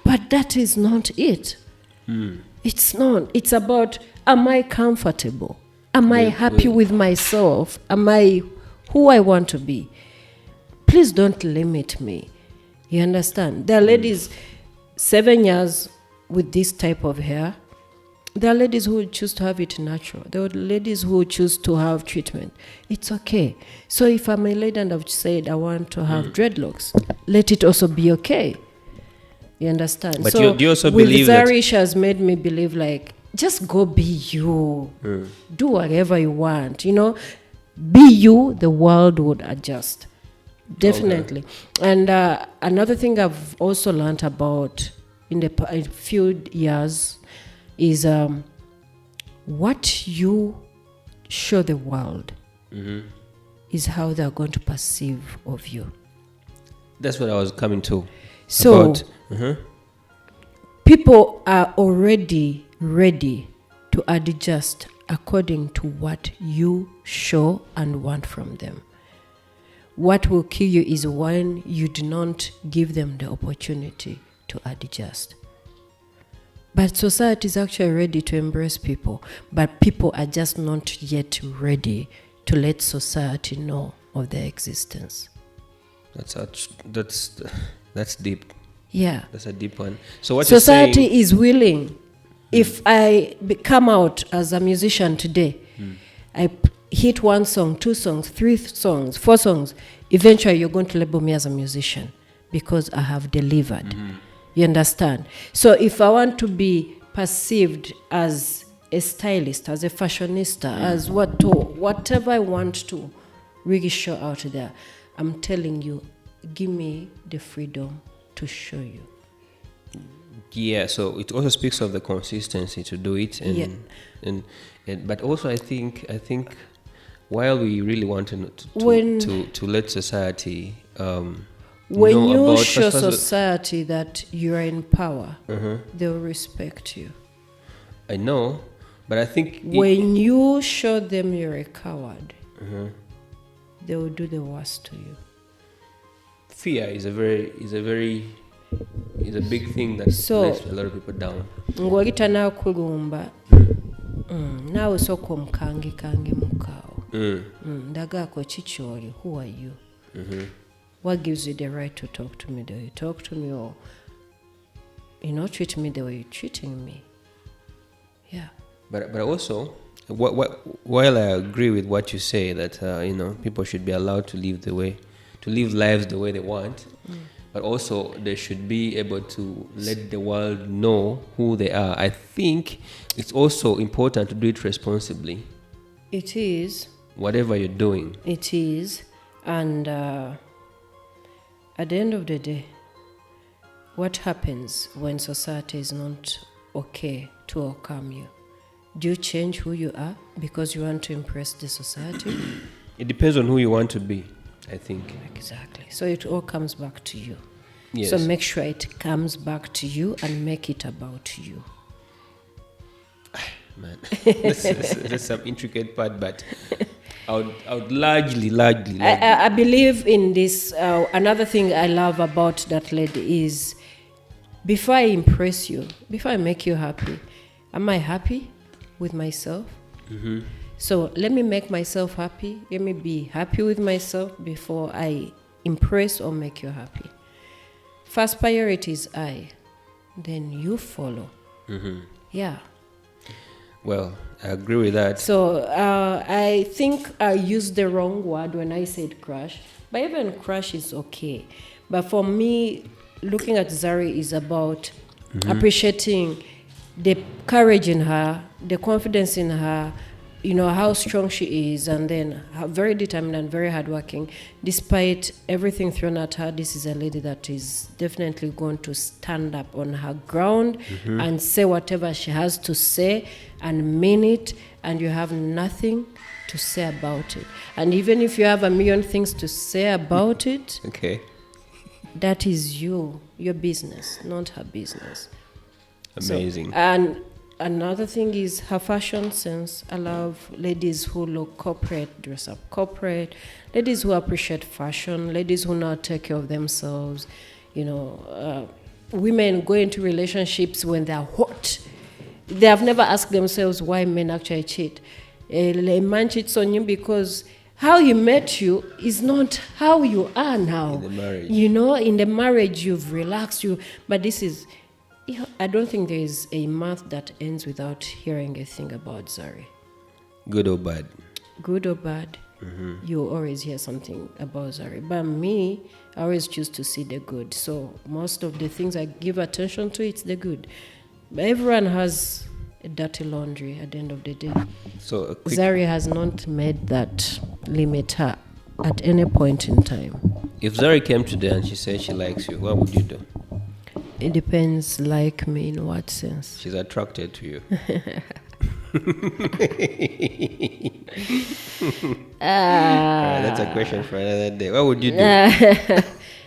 S2: But that is not it. It's not. It's about, am I comfortable? Am I happy with myself? Am I who I want to be? Please don't limit me. You understand? There are ladies 7 years with this type of hair. There are ladies who would choose to have it natural. There are ladies who would choose to have treatment. It's okay. So if I'm a lady and I've said I want to have dreadlocks, let it also be okay. You understand?
S1: But
S2: so
S1: do you also
S2: with
S1: believe
S2: Zari, she has made me believe like, just go be you. Do whatever you want. You know, be you, the world would adjust. Definitely. Okay. And another thing I've also learned about in the few years is what you show the world is how they're going to perceive of you.
S1: That's what I was coming to.
S2: So people are already ready to adjust according to what you show and want from them. What will kill you is when you do not give them the opportunity to adjust. But society is actually ready to embrace people, but people are just not yet ready to let society know of their existence. That's deep. Yeah. That's a deep one. So what society you're saying is willing. If I come out as a musician today, I hit 1 song, 2 songs, 3 songs, 4 songs, eventually you're going to label me as a musician because I have delivered. You understand? So if I want to be perceived as a stylist, as a fashionista, as whatever I want to really show out there, I'm telling you, give me the freedom to show you.
S1: Yeah, so it also speaks of the consistency to do it, and but also I think while we really want to let society
S2: when you show society that you are in power, they will respect you.
S1: I know, but I think
S2: when you show them you're a coward, they will do the worst to you.
S1: Fear is a big thing that lets a lot of people down.
S2: Ngolita na kulumba nawe soko omkange mukao ndagako chichori, who are you? What gives you the right to talk to me the way you talk to me, or treat me the way you're treating me? Yeah. But
S1: also, while I agree with what you say that people should be allowed to live lives the way they want, but also they should be able to let the world know who they are. I think it's also important to do it responsibly.
S2: It is.
S1: Whatever you're doing.
S2: It is. And at the end of the day, what happens when society is not okay to welcome you? Do you change who you are because you want to impress the society?
S1: It depends on who you want to be, I think.
S2: Exactly. So it all comes back to you.
S1: Yes.
S2: So make sure it comes back to you and make it about you.
S1: Man, that's some intricate part, but I would largely. I
S2: believe in this. Another thing I love about that lady is, before I impress you, before I make you happy, am I happy with myself? So let me make myself happy. Let me be happy with myself before I impress or make you happy. First priority is I, then you follow. Yeah.
S1: Well, I agree with that.
S2: So I think I used the wrong word when I said crush, but even crush is okay. But for me, looking at Zari is about appreciating the courage in her, the confidence in her, how strong she is, and then how very determined and very hardworking. Despite everything thrown at her, this is a lady that is definitely going to stand up on her ground and say whatever she has to say and mean it, and you have nothing to say about it. And even if you have a million things to say about it,
S1: Okay.
S2: that is your business, not her business.
S1: Amazing.
S2: So, and another thing is her fashion sense. I love ladies who look corporate, dress up corporate, ladies who appreciate fashion, ladies who know how to take care of themselves. Women go into relationships when they're hot. They have never asked themselves why men actually cheat. A man cheats on you because how he met you is not how you are now.
S1: In the marriage.
S2: In the marriage you've relaxed, but this is... I don't think there is a month that ends without hearing a thing about Zari.
S1: Good or bad?
S2: Good or bad, you always hear something about Zari. But me, I always choose to see the good. So most of the things I give attention to, it's the good. But everyone has a dirty laundry at the end of the day.
S1: So
S2: Zari has not made that limit her at any point in time.
S1: If Zari came today and she said she likes you, what would you do?
S2: It depends, like me, in what sense?
S1: She's attracted to you. That's a question for another day. What would you do?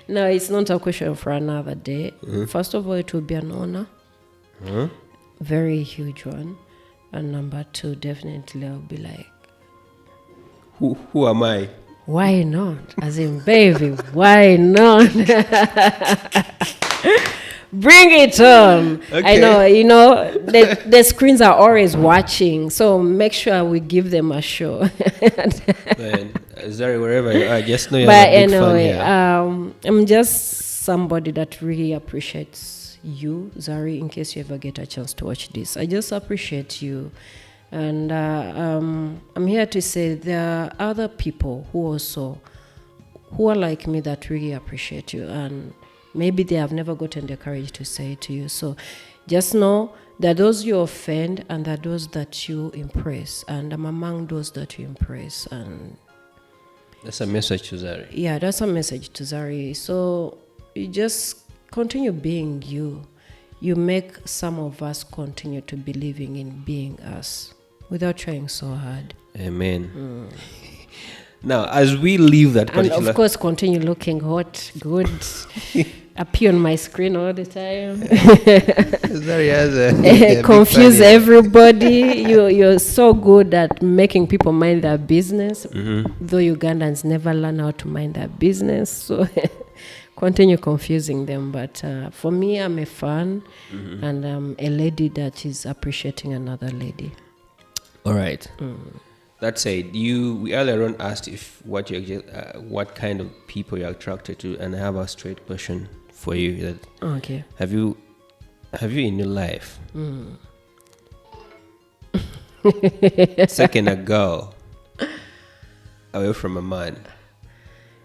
S2: No, it's not a question for another day. First of all, it will be an honor. Very huge one. And number two, definitely I'll be like,
S1: Who am I?
S2: why not? As in, baby, why not? Bring it on.
S1: Okay.
S2: I know, the screens are always watching, so make sure we give them a show.
S1: Man, Zari, wherever you are, just know you're
S2: But
S1: a big fan
S2: anyway,
S1: here.
S2: I'm just somebody that really appreciates you, Zari, in case you ever get a chance to watch this. I just appreciate you. And I'm here to say there are other people who are like me that really appreciate you, and maybe they have never gotten the courage to say it to you. So just know that those you offend and that those that you impress, and I'm among those that you impress. And
S1: That's a message to Zari.
S2: yeah, that's a message to Zari. So you just continue being you. You make some of us continue to believing in being us without trying so hard.
S1: Amen. Now, as we leave that
S2: And
S1: particular...
S2: of course, continue looking hot, good, appear on my screen all the time.
S1: Zari has a big
S2: Confuse
S1: fan here.
S2: everybody. You're so good at making people mind their business, though Ugandans never learn how to mind their business. So continue confusing them. But for me, I'm a fan, and I'm a lady that is appreciating another lady.
S1: All right. That said, we earlier on asked if what kind of people you're attracted to, and I have a straight question for you. That
S2: Okay.
S1: have you in your life taken a girl away from a man?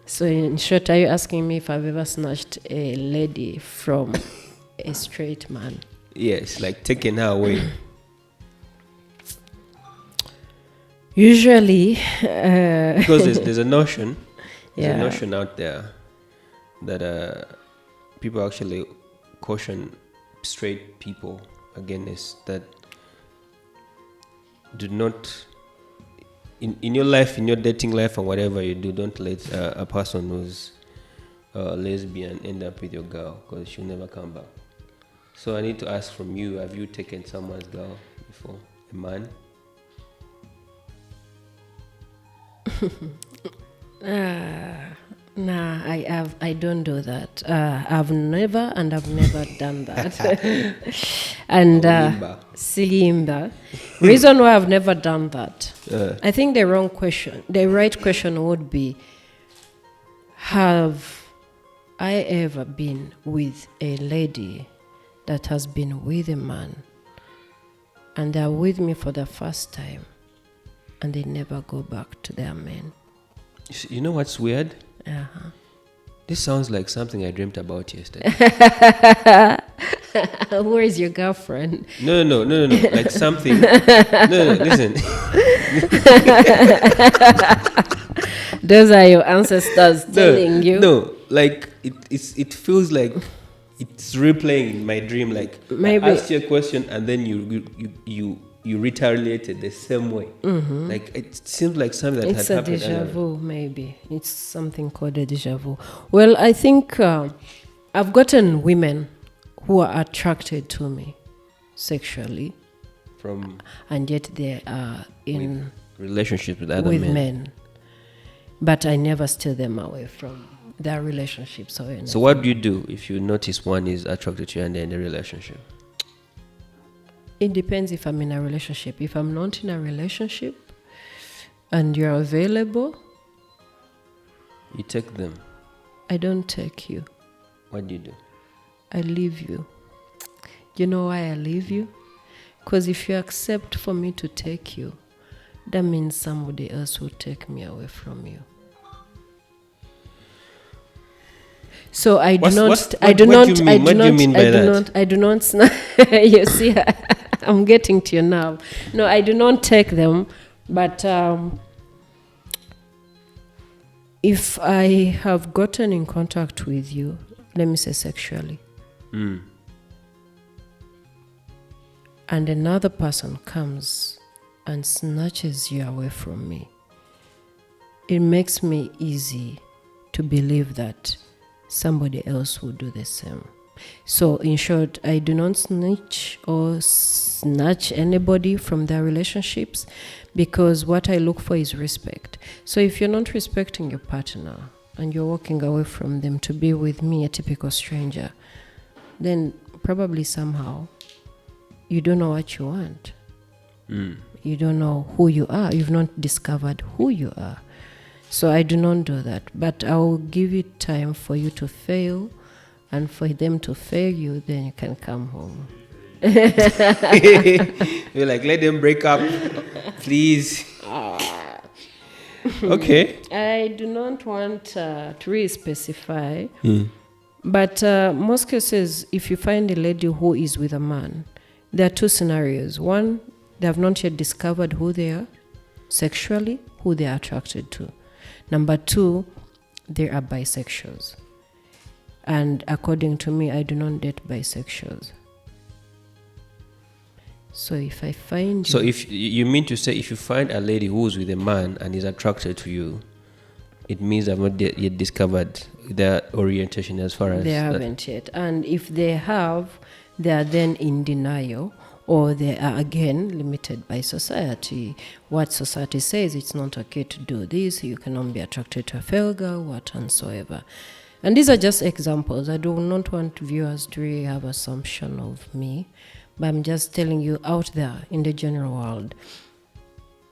S2: So in short, are you asking me if I've ever snatched a lady from a straight man?
S1: Yes, like taking her away.
S2: Usually,
S1: Because there's a notion,
S2: Yeah.
S1: a notion out there that people actually caution straight people against, that do not, in your life, in your dating life or whatever you do, don't let a person who's lesbian end up with your girl, because she'll never come back. So I need to ask from you, have you taken someone's girl before, a man?
S2: Nah, I don't do that. I've never done that. And Silimba. Reason why I've never done that. I think the right question would be, have I ever been with a lady that has been with a man? and they're with me for the first time, and they never go back to their men.
S1: You know what's weird?
S2: Uh-huh.
S1: This sounds like something I dreamt about yesterday.
S2: Where is your girlfriend?
S1: No. Like something. No, listen.
S2: Those are your ancestors telling you.
S1: No, like it feels like it's replaying in my dream. Like
S2: Maybe.
S1: I asked you a question and then you retaliated the same way.
S2: Mm-hmm.
S1: Like it seems like something that
S2: It's
S1: had
S2: a
S1: happened.
S2: déjà vu, maybe. It's something called a déjà vu. Well, I think I've gotten women who are attracted to me sexually,
S1: From
S2: and yet they are in
S1: relationships with other
S2: men. But I never steer them away from their relationships or anything.
S1: So what do you do if you notice one is attracted to you and they're in a relationship?
S2: It depends if I'm in a relationship. If I'm not in a relationship and you're available,
S1: You take them.
S2: I don't take you.
S1: What do you do?
S2: I leave you. You know why I leave you? Because if you accept for me to take you, that means somebody else will take me away from you. So I do not.
S1: What do you mean by that?
S2: I do not. You see, I'm getting to you now. No, I do not take them, but if I have gotten in contact with you, let me say sexually, and another person comes and snatches you away from me, it makes me easy to believe that somebody else will do the same. So in short, I do not snitch or snatch anybody from their relationships, because what I look for is respect. So if you're not respecting your partner and you're walking away from them to be with me, a typical stranger, then probably somehow you don't know what you want. You don't know who you are. You've not discovered who you are. So I do not do that. But I will give you time for you to fail, and for them to fail you, then you can come home.
S1: You're like, let them break up, please. Okay.
S2: I do not want to really specify, but most cases, if you find a lady who is with a man, there are two scenarios. One, they have not yet discovered who they are sexually, who they are attracted to. Number two, they are bisexuals. And according to me, I do not date bisexuals. So if I find
S1: So if you mean to say, if you find a lady who's with a man and is attracted to you, it means I've not yet discovered their orientation as far as
S2: they haven't yet. And if they have, they are then in denial, or they are again limited by society. What society says, it's not okay to do this, you cannot be attracted to a fair girl, whatsoever. And these are just examples. I do not want viewers to really have assumption of me, but I'm just telling you out there in the general world.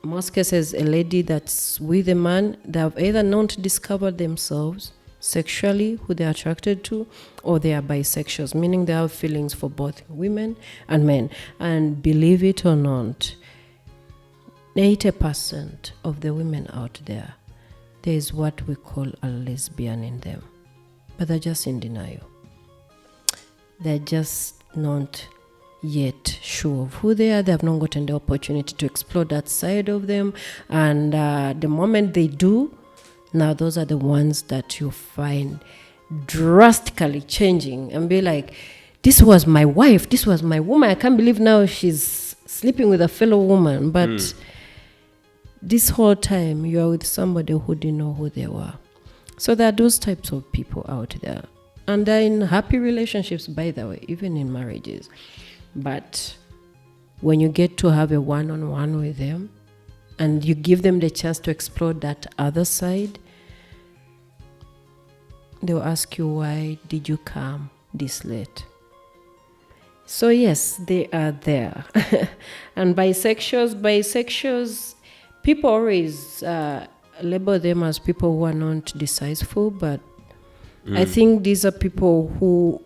S2: Most cases, a lady that's with a man, they have either not discovered themselves sexually, who they're attracted to, or they are bisexuals, meaning they have feelings for both women and men. And believe it or not, 80% of the women out there is what we call a lesbian in them. But they're just in denial. They're just not yet sure of who they are. They have not gotten the opportunity to explore that side of them. And the moment they do, now those are the ones that you find drastically changing and be like, this was my wife, this was my woman, I can't believe now she's sleeping with a fellow woman. But this whole time you are with somebody who didn't know who they were. So there are those types of people out there. And they're in happy relationships, by the way, even in marriages. But when you get to have a one-on-one with them, and you give them the chance to explore that other side, they'll ask you, why did you come this late? So yes, they are there. And bisexuals, people always label them as people who are not decisive, but I think these are people who,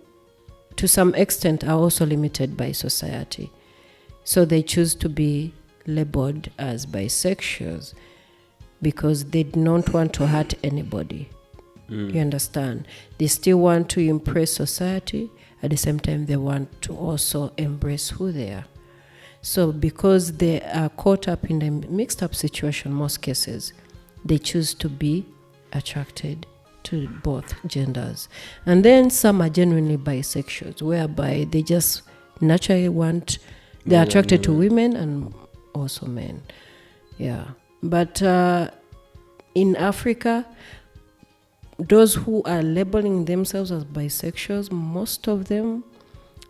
S2: to some extent, are also limited by society. So they choose to be labeled as bisexuals because they do not want to hurt anybody. You understand? They still want to impress society. At the same time, they want to also embrace who they are. So because they are caught up in a mixed up situation, most cases, they choose to be attracted to both genders. And then some are genuinely bisexuals, whereby they just naturally they're attracted to women and also men. Yeah. But in Africa, those who are labeling themselves as bisexuals, most of them,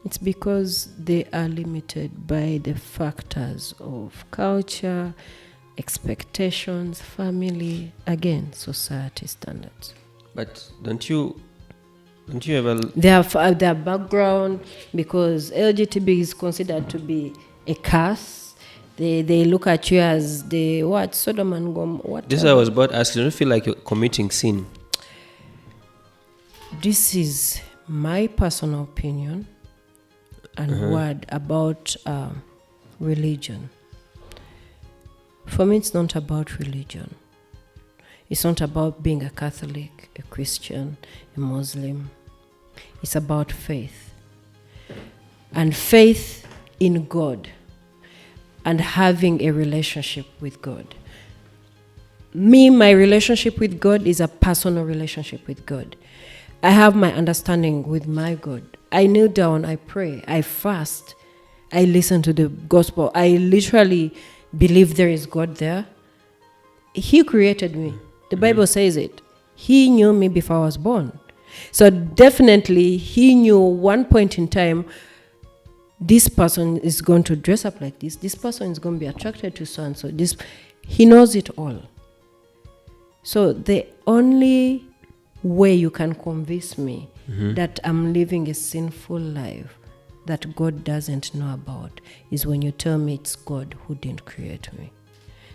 S2: it's because they are limited by the factors of culture, expectations, family, again, society standards.
S1: But don't you ever...
S2: Their background, because LGBT is considered to be a curse. They look at you as Sodom and Gomorrah.
S1: This I was about to ask. Don't you feel like you're committing sin?
S2: This is my personal opinion and word about religion. For me, it's not about religion. It's not about being a Catholic, a Christian, a Muslim. It's about faith. And faith in God and having a relationship with God. My relationship with God is a personal relationship with God. I have my understanding with my God. I kneel down, I pray, I fast, I listen to the gospel. I literally believe there is God there. He created me. The Bible says it. He knew me before I was born. So definitely he knew one point in time, this person is going to dress up like this. This person is going to be attracted to so and so. He knows it all. So the only way you can convince me that I'm living a sinful life that God doesn't know about is when you tell me it's God who didn't create me.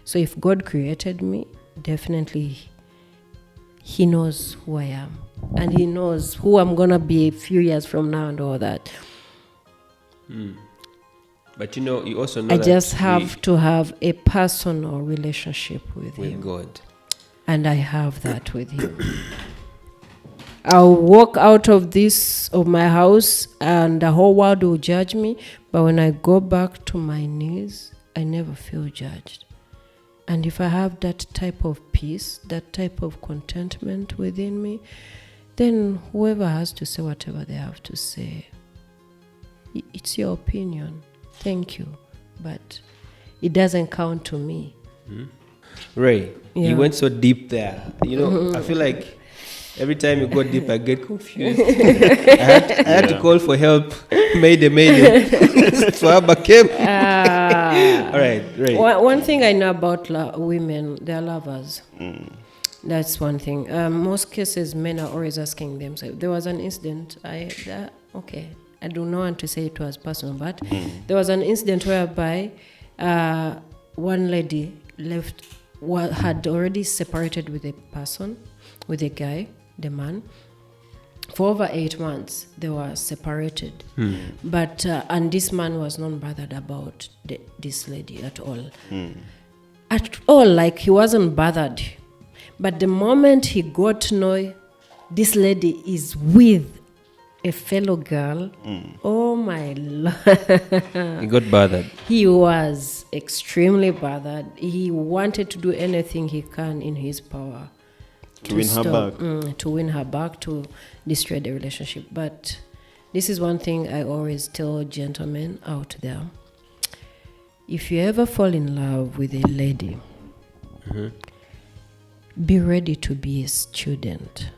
S2: So if God created me, definitely he knows who I am. And he knows who I'm going to be a few years from now and all that.
S1: But you also know
S2: I just have to have a personal relationship with him.
S1: God.
S2: And I have that with him. I'll walk out of my house and the whole world will judge me. But when I go back to my knees, I never feel judged. And if I have that type of peace, that type of contentment within me, then whoever has to say whatever they have to say, it's your opinion. Thank you. But it doesn't count to me.
S1: Ray, you went so deep there. I feel like every time you go deep, I get confused. I had to call for help. Mayday. Swaba came. All right, Ray.
S2: One thing I know about women, they're lovers. That's one thing. Most cases, men are always asking themselves. There was an incident. I do not want to say it was personal, but there was an incident whereby one lady had already separated with a guy, the man. For over 8 months, they were separated. But, and this man was not bothered about this lady at all. At all, like he wasn't bothered. But the moment he got to know this lady is with a fellow girl, oh my Lord.
S1: He got bothered.
S2: He was extremely bothered. He wanted to do anything he can in his power
S3: to win
S2: her back, to destroy the relationship. But this is one thing I always tell gentlemen out there. If you ever fall in love with a lady, be ready to be a student.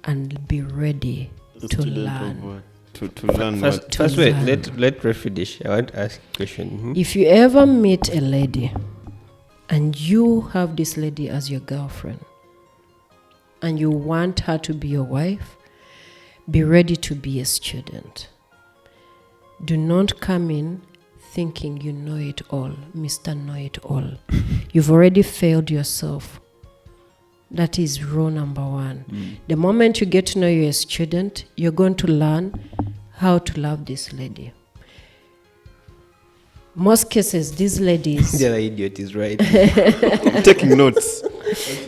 S2: And be ready to learn.
S3: To learn what?
S1: First, wait. Let Ray finish. I want to ask a question.
S2: If you ever meet a lady and you have this lady as your girlfriend and you want her to be your wife, be ready to be a student. Do not come in thinking you know it all, Mr. Know It All. You've already failed yourself. That is rule number one. The moment you get to know you're a student, you're going to learn how to love this lady. most cases, these ladies.
S1: The other idiot is right.
S3: I'm taking notes.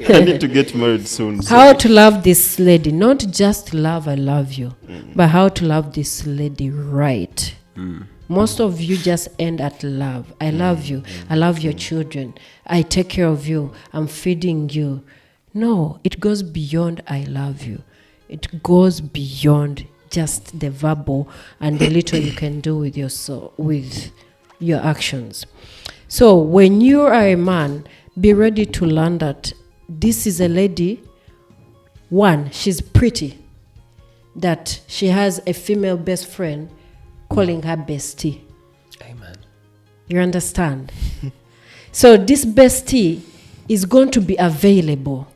S3: I need to get married soon. So.
S2: How to love this lady, not just love, I love you, but how to love this lady right. Most of you just end at love. I love you. I love your children. I take care of you. I'm feeding you. No, it goes beyond I love you. It goes beyond just the verbal and the little you can do with with your actions. So when you are a man, be ready to learn that this is a lady. One, she's pretty. That she has a female best friend calling her bestie.
S1: Amen.
S2: You understand? So this bestie is going to be available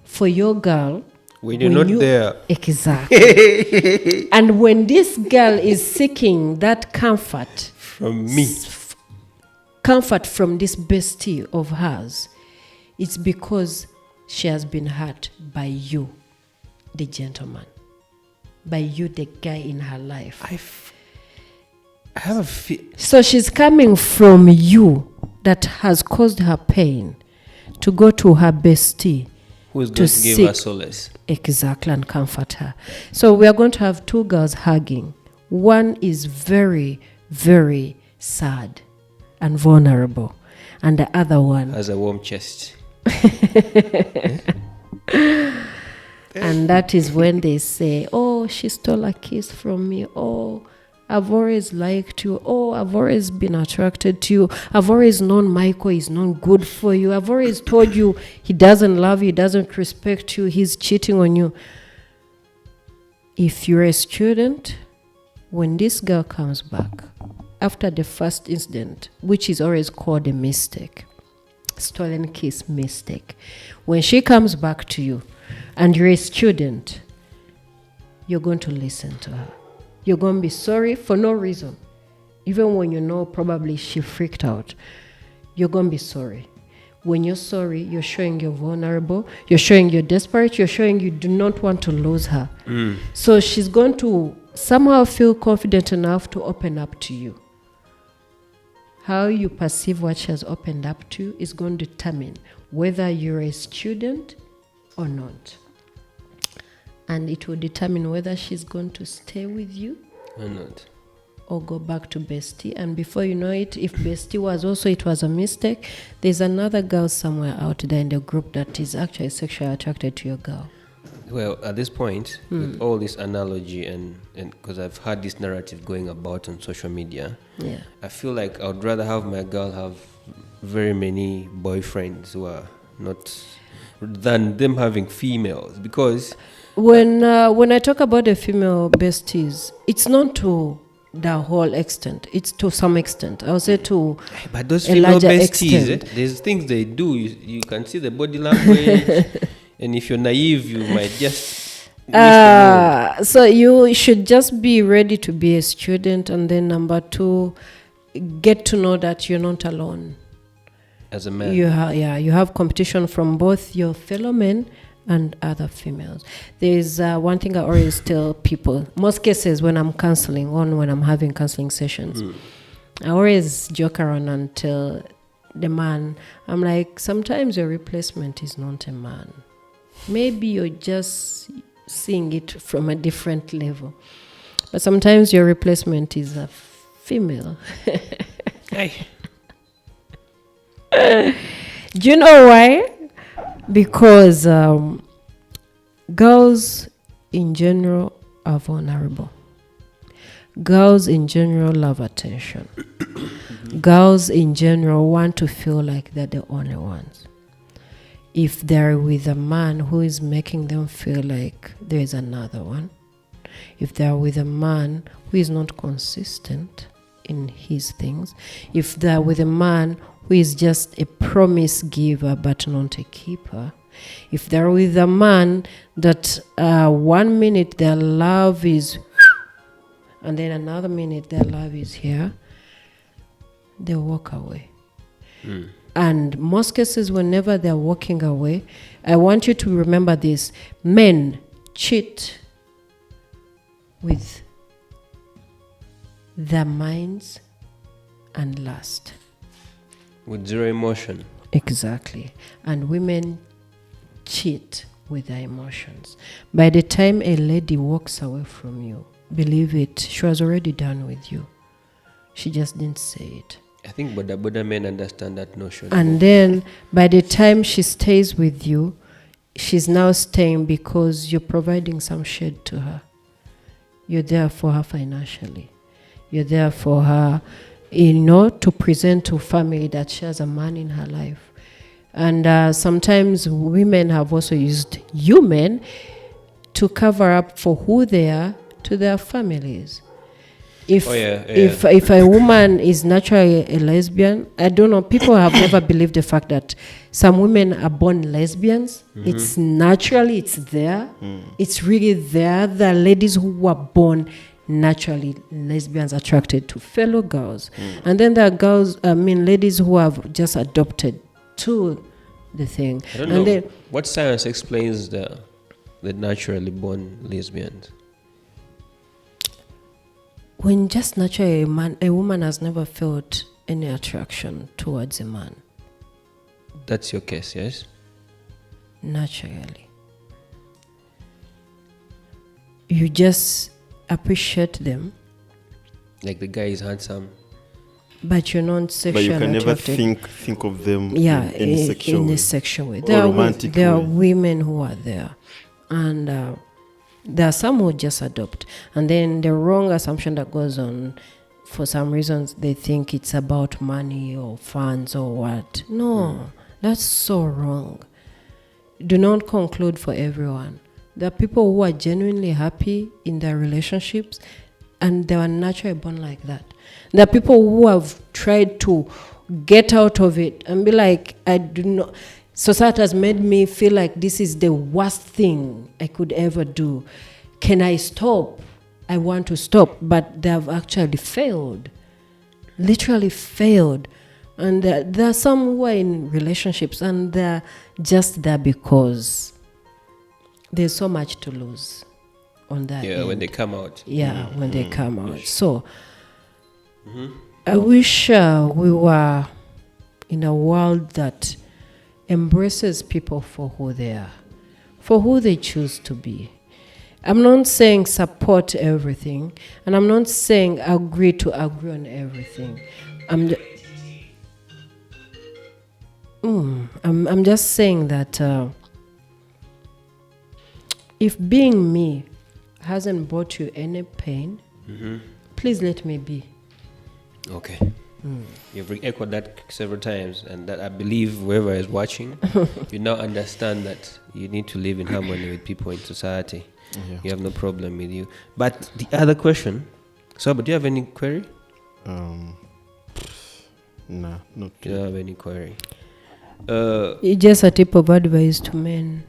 S2: for your girl
S1: when you're not there.
S2: Exactly. And when this girl is seeking that comfort
S1: from me,
S2: comfort from this bestie of hers, it's because she has been hurt by you, the gentleman, by you, the guy in her life.
S1: I have a feel.
S2: So she's coming from you that has caused her pain to go to her bestie.
S1: Who is going to give her solace.
S2: Exactly, and comfort her. So we are going to have two girls hugging. One is very, very sad and vulnerable. And the other one
S1: has a warm chest.
S2: And that is when they say, oh, she stole a kiss from me. Oh, I've always liked you. Oh, I've always been attracted to you. I've always known Michael is not good for you. I've always told you he doesn't love you, he doesn't respect you, he's cheating on you. If you're a student, when this girl comes back, after the first incident, which is always called a mistake, stolen kiss mistake, when she comes back to you and you're a student, you're going to listen to her. You're going to be sorry for no reason. Even when you know probably she freaked out, you're going to be sorry. When you're sorry, you're showing you're vulnerable, you're showing you're desperate, you're showing you do not want to lose her. So she's going to somehow feel confident enough to open up to you. How you perceive what she has opened up to is going to determine whether you're a student or not. And it will determine whether she's going to stay with you
S1: or not,
S2: or go back to bestie. And before you know it, if bestie it was a mistake, there's another girl somewhere out there in the group that is actually sexually attracted to your girl.
S1: Well, at this point, with all this analogy and because I've had this narrative going about on social media, I feel like I would rather have my girl have very many boyfriends who are not, than them having females, because when
S2: I talk about the female besties, it's not to the whole extent. It's to some extent. I would say to
S1: but those
S2: a
S1: female
S2: larger
S1: besties,
S2: extent.
S1: There's things they do. You can see the body language, and if you're naive, you might just
S2: so you should just be ready to be a student, and then number two, get to know that you're not alone.
S1: As a man,
S2: you have competition from both your fellow men and other females. There's one thing I always tell people, most cases when I'm counseling, when I'm having counseling sessions, I always joke around and tell the man, I'm like, sometimes your replacement is not a man. Maybe you're just seeing it from a different level. But sometimes your replacement is a female.
S1: Hey.
S2: Do you know why? Because girls in general are vulnerable. Girls in general love attention. Girls in general want to feel like they're the only ones. If they're with a man who is making them feel like there's another one, if they're with a man who is not consistent in his things, if they're with a man who is just a promise giver but not a keeper, if they're with a man that 1 minute their love is and then another minute their love is here, they walk away. And most cases, whenever they're walking away, I want you to remember this: men cheat with their minds and lust.
S1: With zero emotion.
S2: Exactly. And women cheat with their emotions. By the time a lady walks away from you, believe it, she was already done with you. She just didn't say it.
S1: I think Buddha men understand that notion.
S2: And then by the time she stays with you, she's now staying because you're providing some shade to her. You're there for her financially. You're there for her, to present to family that she has a man in her life. And sometimes women have also used you men to cover up for who they are to their families. If a woman is naturally a lesbian, I don't know, people have never believed the fact that some women are born lesbians. Mm-hmm. It's naturally, it's there. It's really there. There are ladies who are born naturally lesbians, attracted to fellow girls. And then there are ladies who have just adopted to the thing.
S1: I don't know. Then, what science explains the naturally born lesbians?
S2: When just naturally a woman has never felt any attraction towards a man.
S1: That's your case, yes?
S2: Naturally. You just appreciate them.
S3: Like the guy is handsome.
S2: But you're not sexually attracted.
S3: But you can never think of them
S2: in
S3: a
S2: sexual way.
S3: There
S2: are women who are there. And there are some who just adopt. And then the wrong assumption that goes on, for some reasons, they think it's about money or funds or what. No, that's so wrong. Do not conclude for everyone. There are people who are genuinely happy in their relationships and they are naturally born like that. There are people who have tried to get out of it and be like, I do not... Society has made me feel like this is the worst thing I could ever do. Can I stop? I want to stop. But they have actually failed. Literally failed. And there are some who are in relationships and they're just there because there's so much to lose on that end.
S1: When they come out.
S2: Yeah, when they come out. So, I wish we were in a world that embraces people for who they are, for who they choose to be. I'm not saying support everything, and I'm not saying agree on everything. I'm just saying that if being me hasn't brought you any pain, please let me be.
S1: Okay. You've echoed that several times, and that I believe whoever is watching, you now understand that you need to live in harmony with people in society. Yeah. You have no problem with you. But the other question, but do you have any query?
S3: Nah, not
S1: you don't have any query.
S2: It's just a tip of advice to men.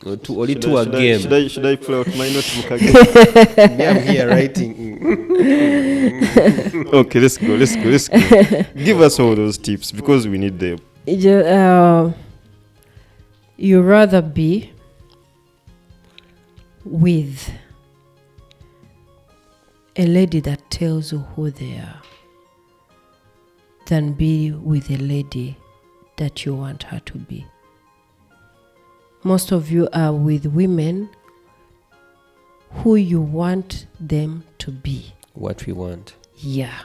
S1: Only to a game.
S3: Should I pull out my notebook again?
S1: I'm here writing.
S3: Okay, let's go. Give us all those tips because we need them.
S2: You rather be with a lady that tells you who they are than be with a lady that you want her to be. Most of you are with women who you want them to be.
S1: What we want.
S2: Yeah.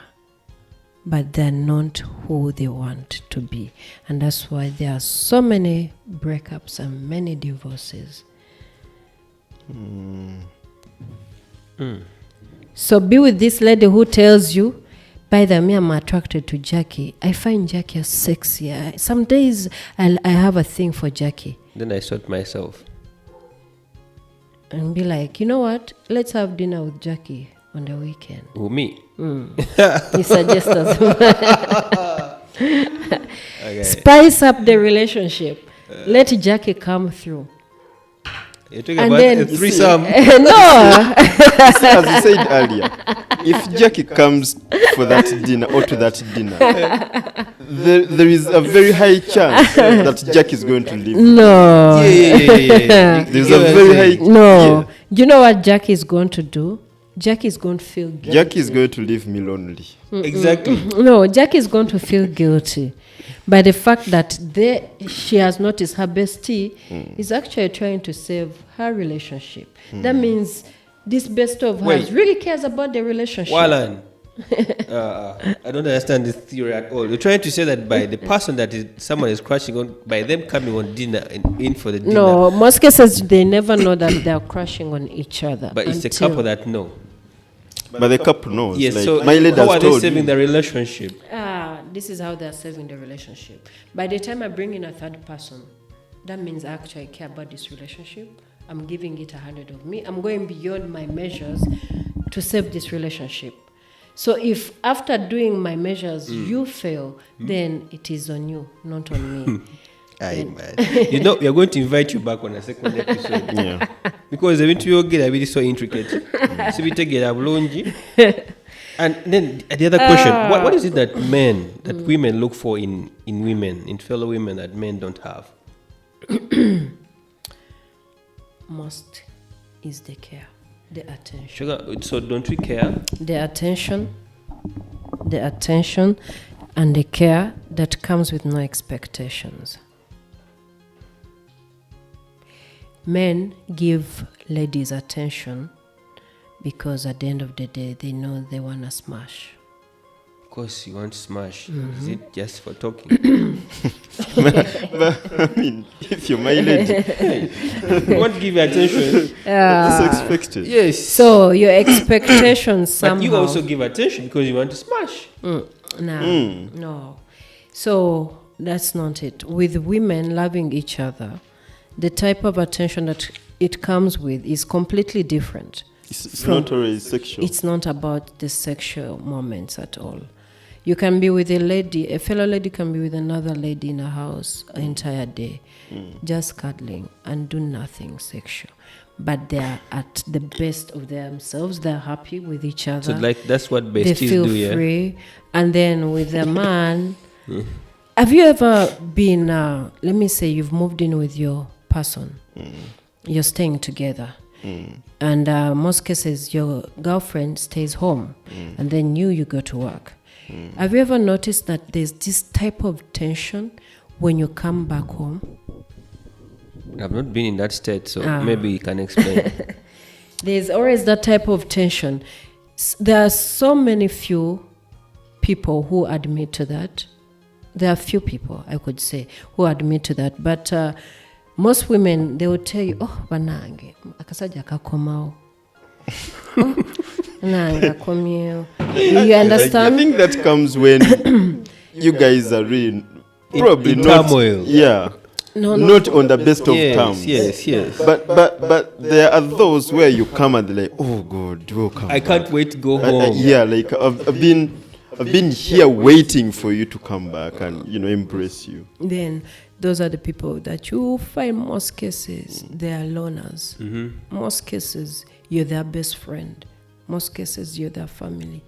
S2: But they're not who they want to be. And that's why there are so many breakups and many divorces. So be with this lady who tells you, by the way, I'm attracted to Jackie. I find Jackie sexy. Some days I have a thing for Jackie.
S1: Then I sort myself.
S2: And be like, you know what? Let's have dinner with Jackie on the weekend.
S1: Who, me?
S2: You suggest us. Okay. Spice up the relationship. Let Jackie come through.
S1: You're talking about a threesome.
S2: No.
S3: As you said earlier, if Jackie comes for that dinner or to that dinner, there is a very high chance that Jackie is going to leave.
S2: No.
S1: Yeah.
S3: There's a very high...
S2: No. Yeah. Do you know what Jackie is going to do? Jackie is going to feel guilty.
S3: Jackie is going to leave me lonely.
S1: Exactly.
S2: No, Jackie is going to feel guilty by the fact that she has noticed her bestie is actually trying to save her relationship. That means this bestie of hers really cares about the relationship.
S1: Wallan. I don't understand this theory at all. You're trying to say that by the person that someone is crushing on, by them coming on dinner in for the dinner.
S2: No, most cases they never know that they're crushing on each other.
S1: But it's a couple that know.
S3: But the couple knows.
S1: Yes,
S3: like,
S1: so
S3: my lady
S1: how
S3: has
S1: are they
S3: told
S1: saving
S3: me.
S1: the relationship?
S2: This is how they're saving the relationship. By the time I bring in a third person, that means I actually care about this relationship. I'm giving it 100 of me. I'm going beyond my measures to save this relationship. So if after doing my measures you fail, then it is on you, not on me.
S1: Aye, man. You know, we are going to invite you back on a second episode. Yeah. Because the interview get really so intricate. So we take it up longy. And then the other question, what is it that women look for in women, in fellow women that men don't have?
S2: Most is the care, the attention.
S1: Sugar, so don't we care?
S2: The attention and the care that comes with no expectations. Men give ladies attention because at the end of the day, they know they want to smash.
S1: Of course, you want to smash. Is it just for talking?
S3: But I mean, if you're my lady,
S1: you want to give your attention.
S3: that's expected.
S1: Yes.
S2: So your expectations somehow.
S1: But you also give attention because you want to smash.
S2: No. So that's not it. With women loving each other, the type of attention that it comes with is completely different.
S3: It's not always sexual.
S2: It's not about the sexual moments at all. You can be with a fellow lady can be with another lady in a house an entire day, just cuddling and do nothing sexual. But they are at the best of themselves. They're happy with each other.
S1: So like that's what besties
S2: they feel
S1: do,
S2: free. And then with a man, have you ever been, let me say you've moved in with your person. You're staying together. And most cases, your girlfriend stays home, and then you go to work. Have you ever noticed that there's this type of tension when you come back home?
S1: I've not been in that state, so maybe you can explain.
S2: There's always that type of tension. There are so many few people who admit to that. There are few people, I could say, who admit to that. But most women, they will tell you, oh, banange, akasaja kakomao. You understand?
S3: I think that comes when you guys are really probably
S1: in
S3: not
S1: turmoil.
S3: Yeah. Not on the best of terms.
S1: Yes.
S3: But there are those where you come and they're like, oh God, do come
S1: I can't wait to go home.
S3: Like I've been here waiting for you to come back and embrace you.
S2: Then those are the people that you find most cases they are loners. Most cases you're their best friend. Most cases you're their family.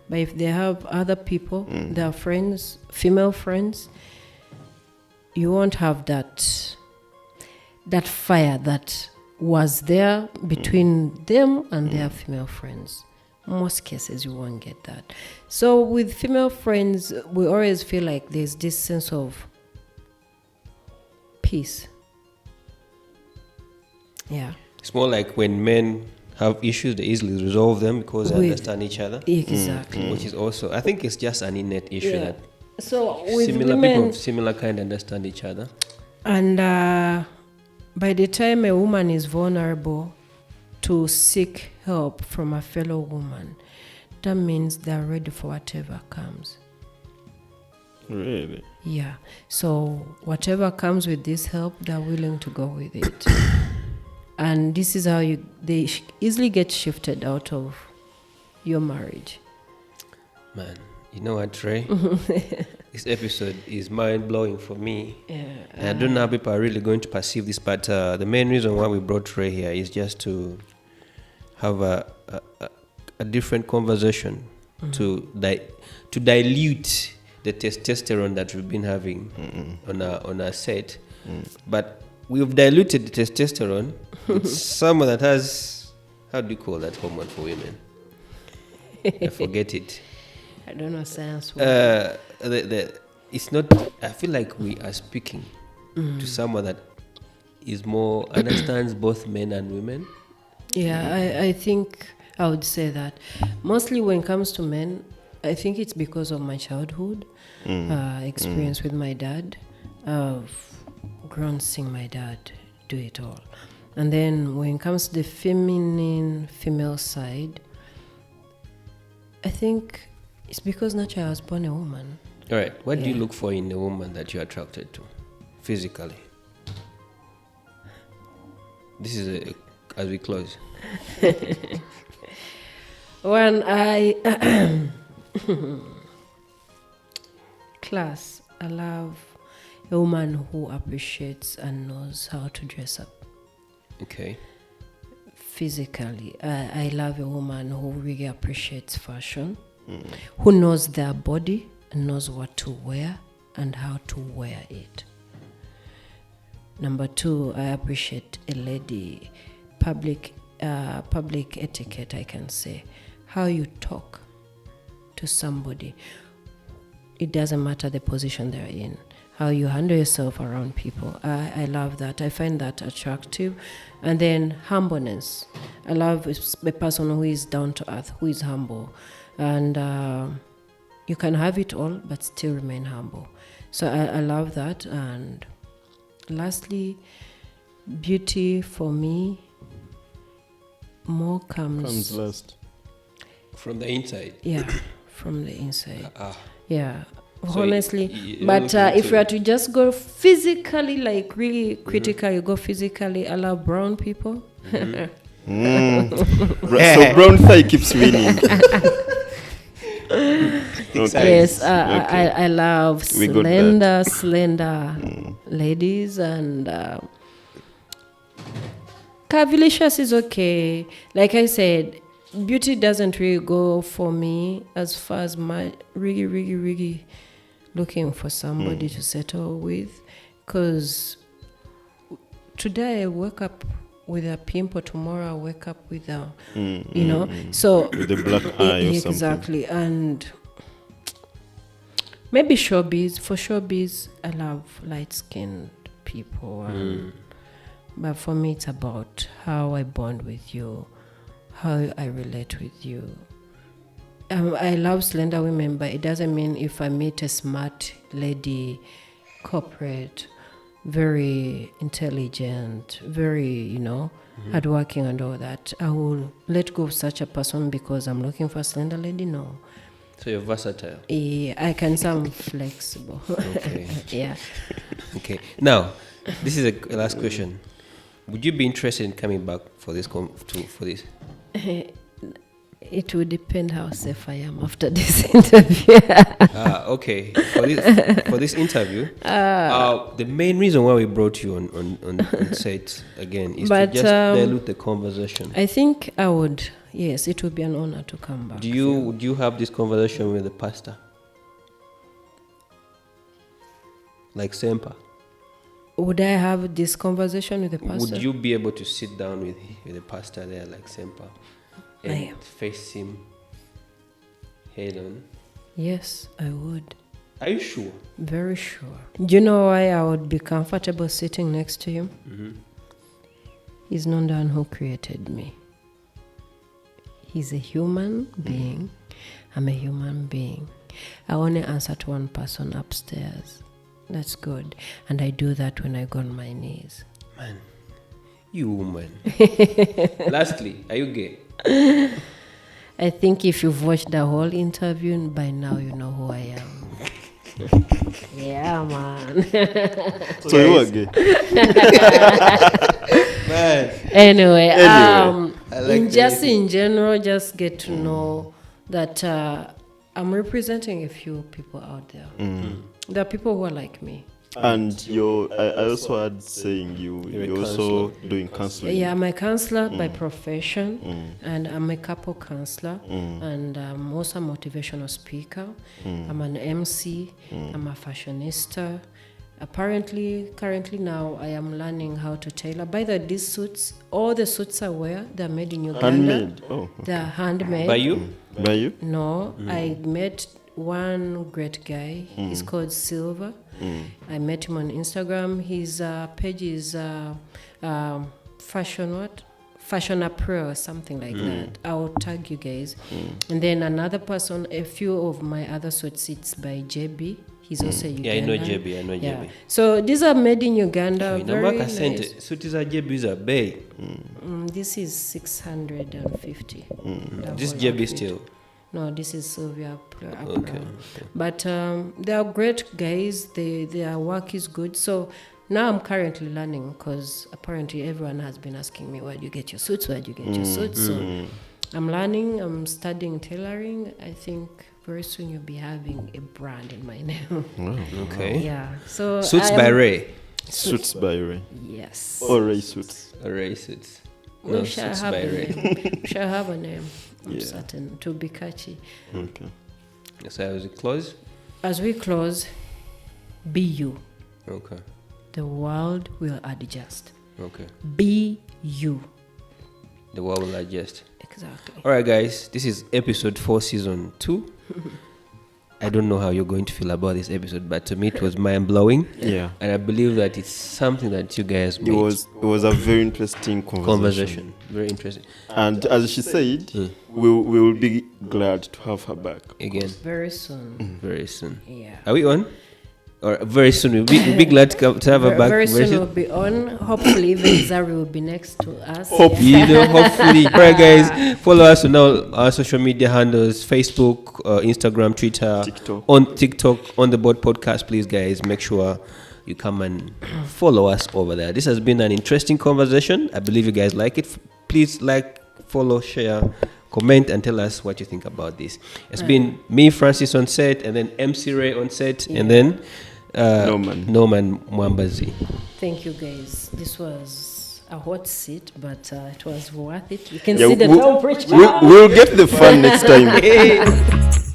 S2: But if they have other people, their friends, female friends, you won't have that fire that was there between them and their female friends. Most cases you won't get that. So with female friends, we always feel like there's this sense of peace. Yeah.
S1: It's more like when men have issues, they easily resolve them because they understand each other.
S2: Exactly.
S1: Which is also, I think it's just an innate issue that
S2: so with
S1: similar
S2: women,
S1: people of similar kind understand each other.
S2: And by the time a woman is vulnerable to seek help from a fellow woman, that means they're ready for whatever comes.
S3: Really?
S2: Yeah. So whatever comes with this help, they're willing to go with it. And this is how they easily get shifted out of your marriage.
S1: Man, you know what, Trey? This episode is mind-blowing for me.
S2: Yeah.
S1: And I don't know how people are really going to perceive this, but the main reason why we brought Trey here is just to have a different conversation to dilute the testosterone that we've been having on our set. But we've diluted the testosterone with someone that has How do you call that hormone for women? I forget it.
S2: I don't know science word.
S1: It's not. I feel like we are speaking to someone that is more understands both men and women.
S2: Yeah, I think I would say that. Mostly when it comes to men, I think it's because of my childhood experience with my dad. I've grown seeing my dad do it all. And then when it comes to the female side, I think it's because naturally I was born a woman.
S1: All right. What do you look for in a woman that you're attracted to, physically? This is as we close.
S2: When I class, I love a woman who appreciates and knows how to dress up.
S1: Okay.
S2: Physically, I love a woman who really appreciates fashion, who knows their body and knows what to wear and how to wear it. Number 2, I appreciate a lady, public etiquette, I can say. How you talk to somebody. It doesn't matter the position they're in. How you handle yourself around people. I love that. I find that attractive. And then humbleness. I love a person who is down to earth, who is humble. And you can have it all, but still remain humble. So I love that. And lastly, beauty for me more comes
S3: last.
S1: From the inside.
S2: Yeah, from the inside. Yeah,
S1: So
S2: honestly. But if we are to just go physically, like really critical, you go physically, I love brown people.
S3: So brown thigh keeps winning. Okay.
S2: Yes, I love slender ladies, and curvilicious is okay. Like I said, beauty doesn't really go for me as far as my really looking for somebody to settle with, because today I wake up with a pimple, tomorrow I wake up with a, so
S3: with a black eye or something.
S2: Exactly. And maybe showbiz. For showbiz, I love light-skinned people. But for me, it's about how I bond with you, how I relate with you. I love slender women, but it doesn't mean if I meet a smart lady, corporate, very intelligent, very, hardworking and all that, I will let go of such a person because I'm looking for a slender lady. No.
S1: So you're versatile.
S2: Yeah, I can sound flexible.
S1: Okay.
S2: Yeah.
S1: Okay. Now, this is a last question. Would you be interested in coming back for this? For this?
S2: It would depend how safe I am after this interview.
S1: Okay. For this interview, the main reason why we brought you on set again is to just dilute the conversation.
S2: I think I would. Yes, it would be an honor to come back.
S1: Would you have this conversation with the pastor? Like Semper?
S2: Would I have this conversation with the pastor?
S1: Would you be able to sit down with the pastor there like Semper and face him head on?
S2: Yes, I would.
S1: Are you sure?
S2: Very sure. Do you know why I would be comfortable sitting next to him?
S1: Mm-hmm.
S2: He's not the one who created me. He's a human being. I'm a human being. I only answer to one person upstairs. That's good. And I do that when I go on my knees.
S1: Man, you woman. Lastly, are you gay?
S2: I think if you've watched the whole interview, by now you know who I am. Yeah, man.
S3: So you are gay?
S1: Man.
S2: Anyway,
S1: like
S2: in general, just get to know that I'm representing a few people out there. There are people who are like me.
S3: And I also had saying you're also doing counseling.
S2: Yeah, I'm a counselor by profession, and I'm a couple counselor, and I'm also a motivational speaker. I'm an MC. I'm a fashionista. currently now, I am learning how to tailor. By the way, these suits, all the suits I wear, they're made in Uganda.
S3: Handmade. Oh, okay.
S2: They're handmade.
S1: By you?
S3: By you?
S2: No, I met one great guy. He's called Silver. I met him on Instagram. His page is Fashion Apparel or something like that. I'll tag you guys. And then another person, a few of my other suits, it's by JB. He's also Ugandan.
S1: Yeah, I know JB.
S2: So these are made in Uganda. Very nice.
S1: Suit is a JB is a bay.
S2: This is 650.
S1: This JB still.
S2: No, this is Sylvia.
S1: Okay.
S2: But they are great guys. Their work is good. So now I'm currently learning because apparently everyone has been asking me, where do you get your suits? Where do you get your suits? So I'm learning. I'm studying tailoring. I think very soon you'll be having a brand in my name.
S1: Okay.
S2: Yeah. So
S1: Suits by Ray.
S3: Suits by Ray.
S2: Yes.
S3: Or Ray suits.
S1: Ray suits.
S2: We shall have a name. We shall have a name. I'm
S3: Yeah.
S2: certain to be catchy.
S3: Okay.
S1: So as we close.
S2: As we close, be you.
S1: Okay.
S2: The world will adjust.
S1: Okay.
S2: Be you.
S1: The world will adjust.
S2: Exactly.
S1: All right, guys. This is episode 4, season 2. I don't know how you're going to feel about this episode, but to me it was mind-blowing.
S3: Yeah.
S1: And I believe that it's something that you guys
S3: It was a very interesting conversation.
S1: Very interesting.
S3: And as she said, we will be glad to have her back.
S1: Again.
S2: Very soon.
S1: Very soon.
S2: Yeah.
S1: Are we on? Or very soon. We'll be glad to have her back.
S2: Very soon we'll be on. Hopefully even Zari will be next to us.
S1: Hopefully. All right, guys. Follow us on all our social media handles: Facebook, Instagram, Twitter, TikTok, on the boat podcast. Please, guys, make sure you come and follow us over there. This has been an interesting conversation. I believe you guys like it. Please like, follow, share, comment, and tell us what you think about this. It's been me, Francis, on set, and then MC Ray on set, and then Norman Mwambazi.
S2: Thank you, guys. This was a hot seat, but it was worth it. You can see the temperature.
S3: We'll get the fun next time.